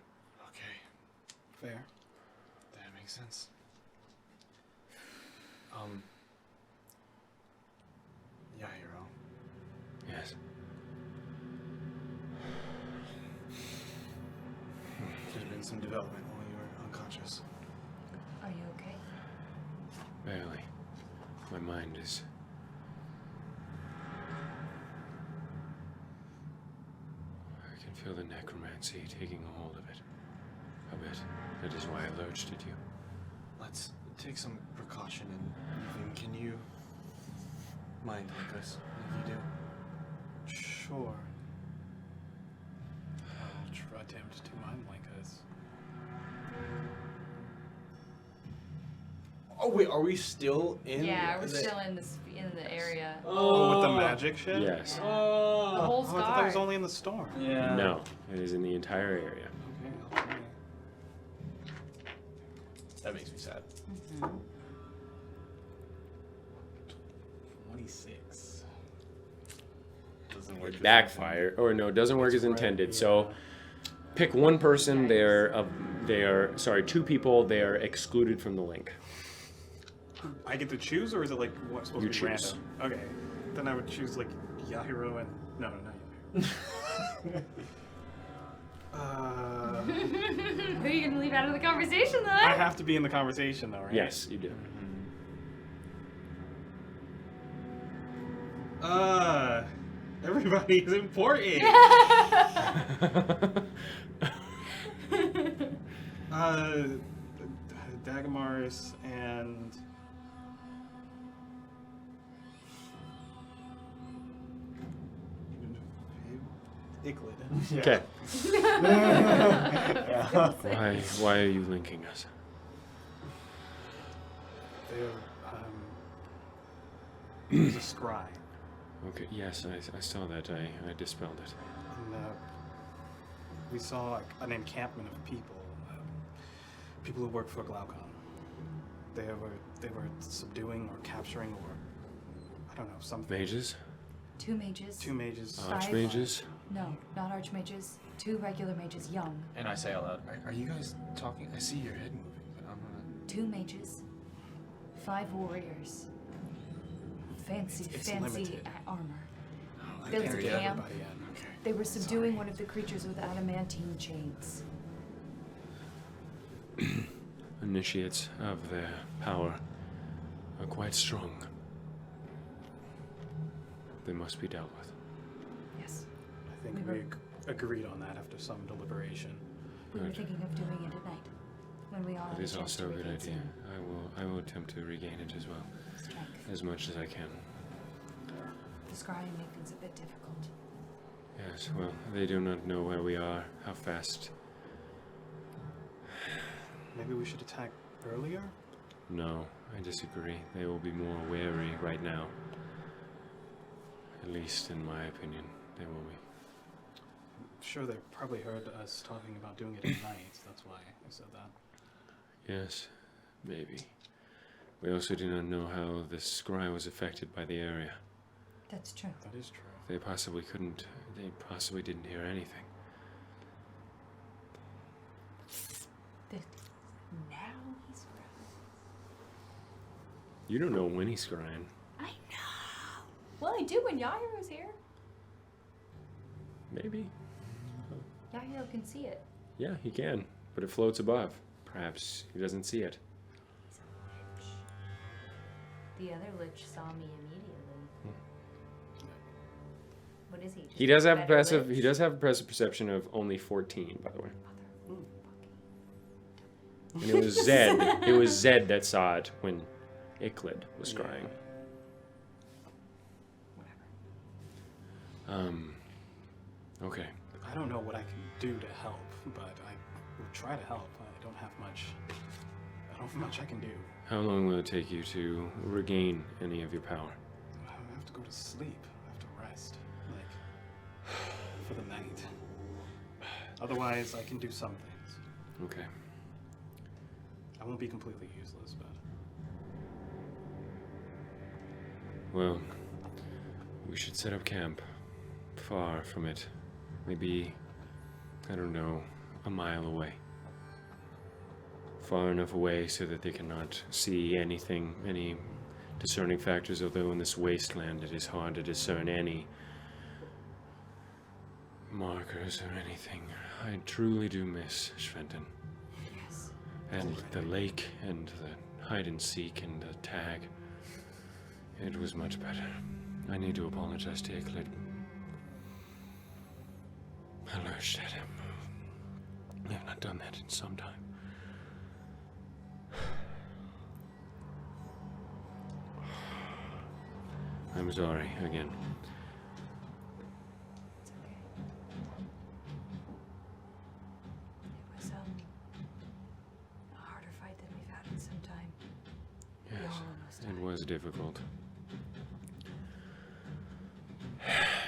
Okay, Fair. that makes sense. Yeah, hero. Yes. There's been some development while you were unconscious. Are you okay? Barely. My mind is... I can feel the necromancy taking a hold of it. A bit. That is why I lurched at you. Let's take some precaution and even can you mind like us if you do? Sure. I'll try attempt to mind like us. Oh wait, are we still in? Yeah, we're the- still in the area. Oh, with the magic shit? Yes. The Oh. whole Oh, I thought that star. was only in the storm. Yeah. No, it is in the entire area. Okay, I'll try. That makes me sad. 26. Doesn't work. as Backfire, or no, it doesn't work as Right, intended. So pick one person. They are sorry, two people. They are excluded from the link. I get to choose, or is it like what's supposed You to be choose. random? Okay, then I would choose like Yahiro and no, not Yahiro. Who are you gonna leave out of the conversation, though? I have to be in the conversation though, right? Yes, you do. Everybody's important. Dagomars and Icklid. Okay. Yeah. Why are you linking us? There's a scry, Okay, yes, I saw that. I dispelled it. and we saw like, an encampment of people, people who work for Glaucon. They were subduing or capturing or I don't know something. Mages? 2 mages. 2 mages. Archmages? No, not archmages. 2 regular mages, young. And I say out loud, are you guys talking? I see your head moving, but I'm not. 2 mages. 5 warriors. Fancy, It's fancy limited. armor. Oh, Built a Carry camp. everybody in. Okay. They were subduing one of the creatures with adamantine chains. Initiates of their power are quite strong. They must be dealt with. Yes. I think we agreed on that after some deliberation. We were Good. thinking of doing it at night. When we all That had is a chance also a to good regain idea. I will attempt to regain it as well, some strength. as much as I can. The scrying make things a bit difficult. Yes, well, they do not know where we are, how fast. Maybe we should attack earlier? No, I disagree. They will be more wary right now. At least in my opinion, they will be. Sure, they probably heard us talking about doing it at night. That's why I said that. Yes, maybe. We also do not know how this scry was affected by the area. That's true. That is true. They possibly didn't hear anything. Now he's You don't know when he's scrying. I know. Well, I do when Yahiro's here. Maybe. Yahiro can see it. Yeah, he can, but it floats above. Perhaps he doesn't see it. He's a lich. The other lich saw me immediately. What is he? He does have a better passive. lich? He does have a passive perception of only 14, by the way. And it was Zed. It was Zed that saw it when Icklid was scrying. Okay. I don't know what I can do to help, but I will try to help. I don't have much I can do. How long will it take you to regain any of your power? I have to go to sleep. I have to rest. Like, for the night. Otherwise, I can do some things. Okay. I won't be completely useless, but... Well, we should set up camp far from it. Maybe, I don't know, a mile away. Far enough away so that they cannot see anything, any discerning factors, although in this wasteland it is hard to discern any markers or anything. I truly do miss Schwenten. Yes. And the lake, and the hide and seek, and the tag. It was much better. I need to apologize to Icklid. I lurched at him. I have not done that in some time. I'm sorry again. It's okay. It was a harder fight than we've had in some time. We Yes, all almost it died. was difficult.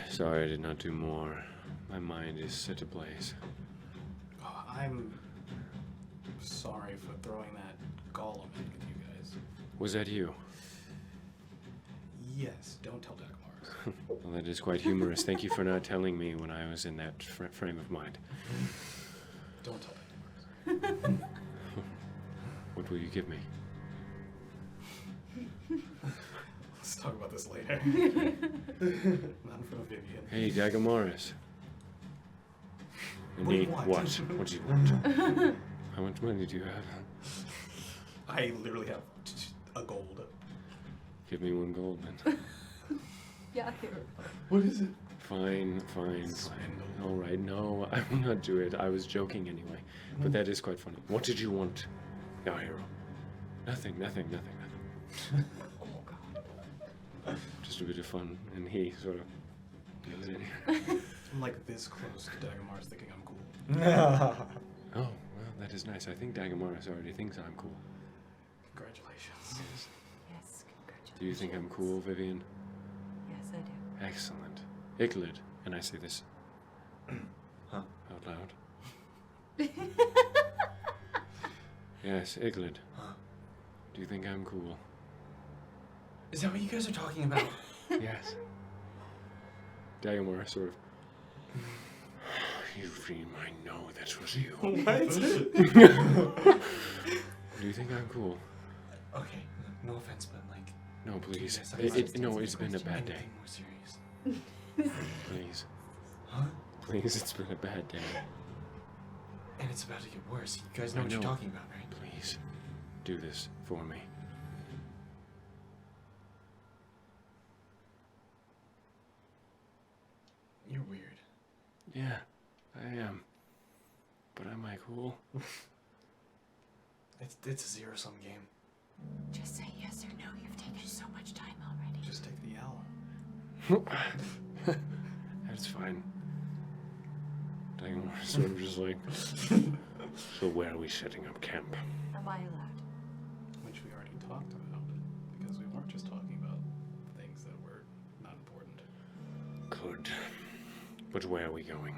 Sorry I did not do more. My mind is set ablaze. Oh, I'm sorry for throwing that golem in with you guys. Was that you? Yes, don't tell Dagomars. Well, that is quite humorous. Thank you for not telling me when I was in that frame of mind. Don't tell Dagomars. What will you give me? Let's talk about this later. Not in front of Vivian. Hey, Dagomaris. What do you Indeed, want? what? What do you want? How much money do you have? I literally have a gold. Give me 1 gold, then. Yeah, hero. What is it? Fine. All right, no, I will not do it. I was joking anyway. But that is quite funny. What did you want, Yahiro? Nothing. Just a bit of fun, and he sort of gives it. I'm like this close to Dagmar's thinking I'm cool. Oh, well, that is nice. I think Dagamaris already thinks I'm cool. Congratulations. Yes, congratulations. Do you think I'm cool, Vivian? Yes, I do. Excellent. Iglid, and I say this Huh? out loud. Yes, Iglid. Huh? Do you think I'm cool? Is that what you guys are talking about? Yes. Dagamora sort of. You read my know that was you. Do you think I'm cool? Okay, no offense, but like. No, please. Yes, I No, it's been a bad day. More serious. Please. Huh? Please, it's been a bad day. And it's about to get worse. You guys know I what you're know. talking about, right? Please, do this for me. You're weird. Yeah, I am. But am I cool? It's a zero-sum game. Just say yes or no. You've taken so much time already. Just take the hour. That's fine. Dagamora sort of just like. So where are we setting up camp? Am I allowed? Which we already talked about. Because we weren't just talking about things that were not important. Good. But where are we going?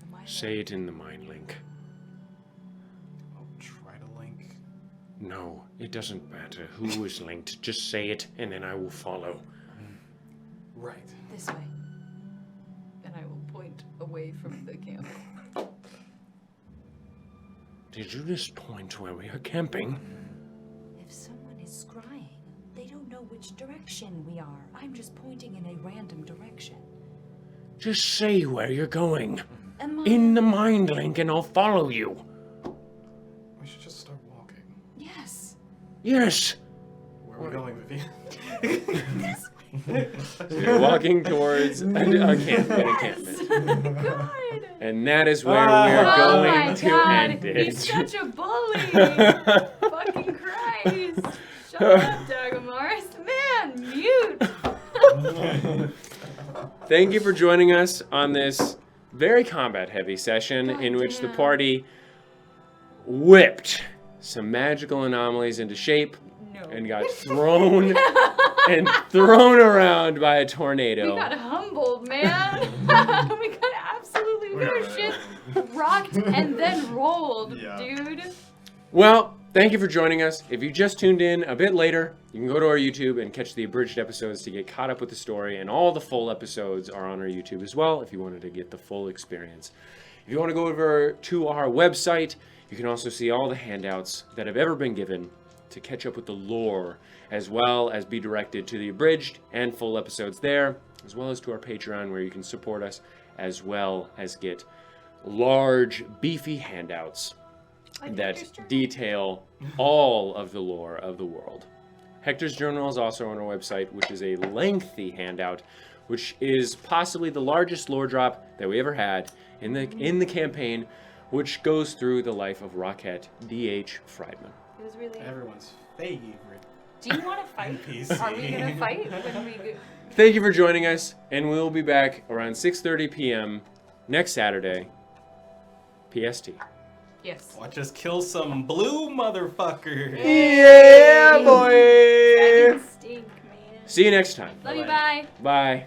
Am I allowed? Say it in the mind link. I'll try to link. No, it doesn't matter who is linked. Just say it, and then I will follow. Right. This way. And I will point away from the camp. Did you just point where we are camping? If someone is scrying, they don't know which direction we are. I'm just pointing in a random direction. Just say where you're going. Am I? In the mind link, and I'll follow you. We should just start walking. Yes. Yes. Where are we going, Vivian? So you're walking towards a encampment. God. And that is where we're Oh going my to God, end it. he's such a bully! Fucking Christ! Shut up, Dagamaris. Man, mute! Thank you for joining us on this very combat-heavy session in which the Goddamn. party whipped some magical anomalies into shape No. and got thrown around by a tornado. We got humbled, man. We got absolutely no shit rocked and then rolled, dude. Well, thank you for joining us. If you just tuned in a bit later, you can go to our YouTube and catch the abridged episodes to get caught up with the story, and all the full episodes are on our YouTube as well if you wanted to get the full experience. If you want to go over to our website, you can also see all the handouts that have ever been given to catch up with the lore, as well as be directed to the abridged and full episodes there, as well as to our Patreon, where you can support us, as well as get large, beefy handouts that detail all of the lore of the world. Hector's Journal is also on our website, which is a lengthy handout, which is possibly the largest lore drop that we ever had in the campaign, which goes through the life of Rocket D.H. Friedman. It was really. Everyone's favorite. Do you want to fight? NPC. Are we gonna fight when we go? Thank you for joining us, and we'll be back around 6:30 p.m. next Saturday, PST. Yes. Watch us kill some blue motherfuckers. Yeah, boy! Dragons stink, man. See you next time. Love you. Bye. Bye.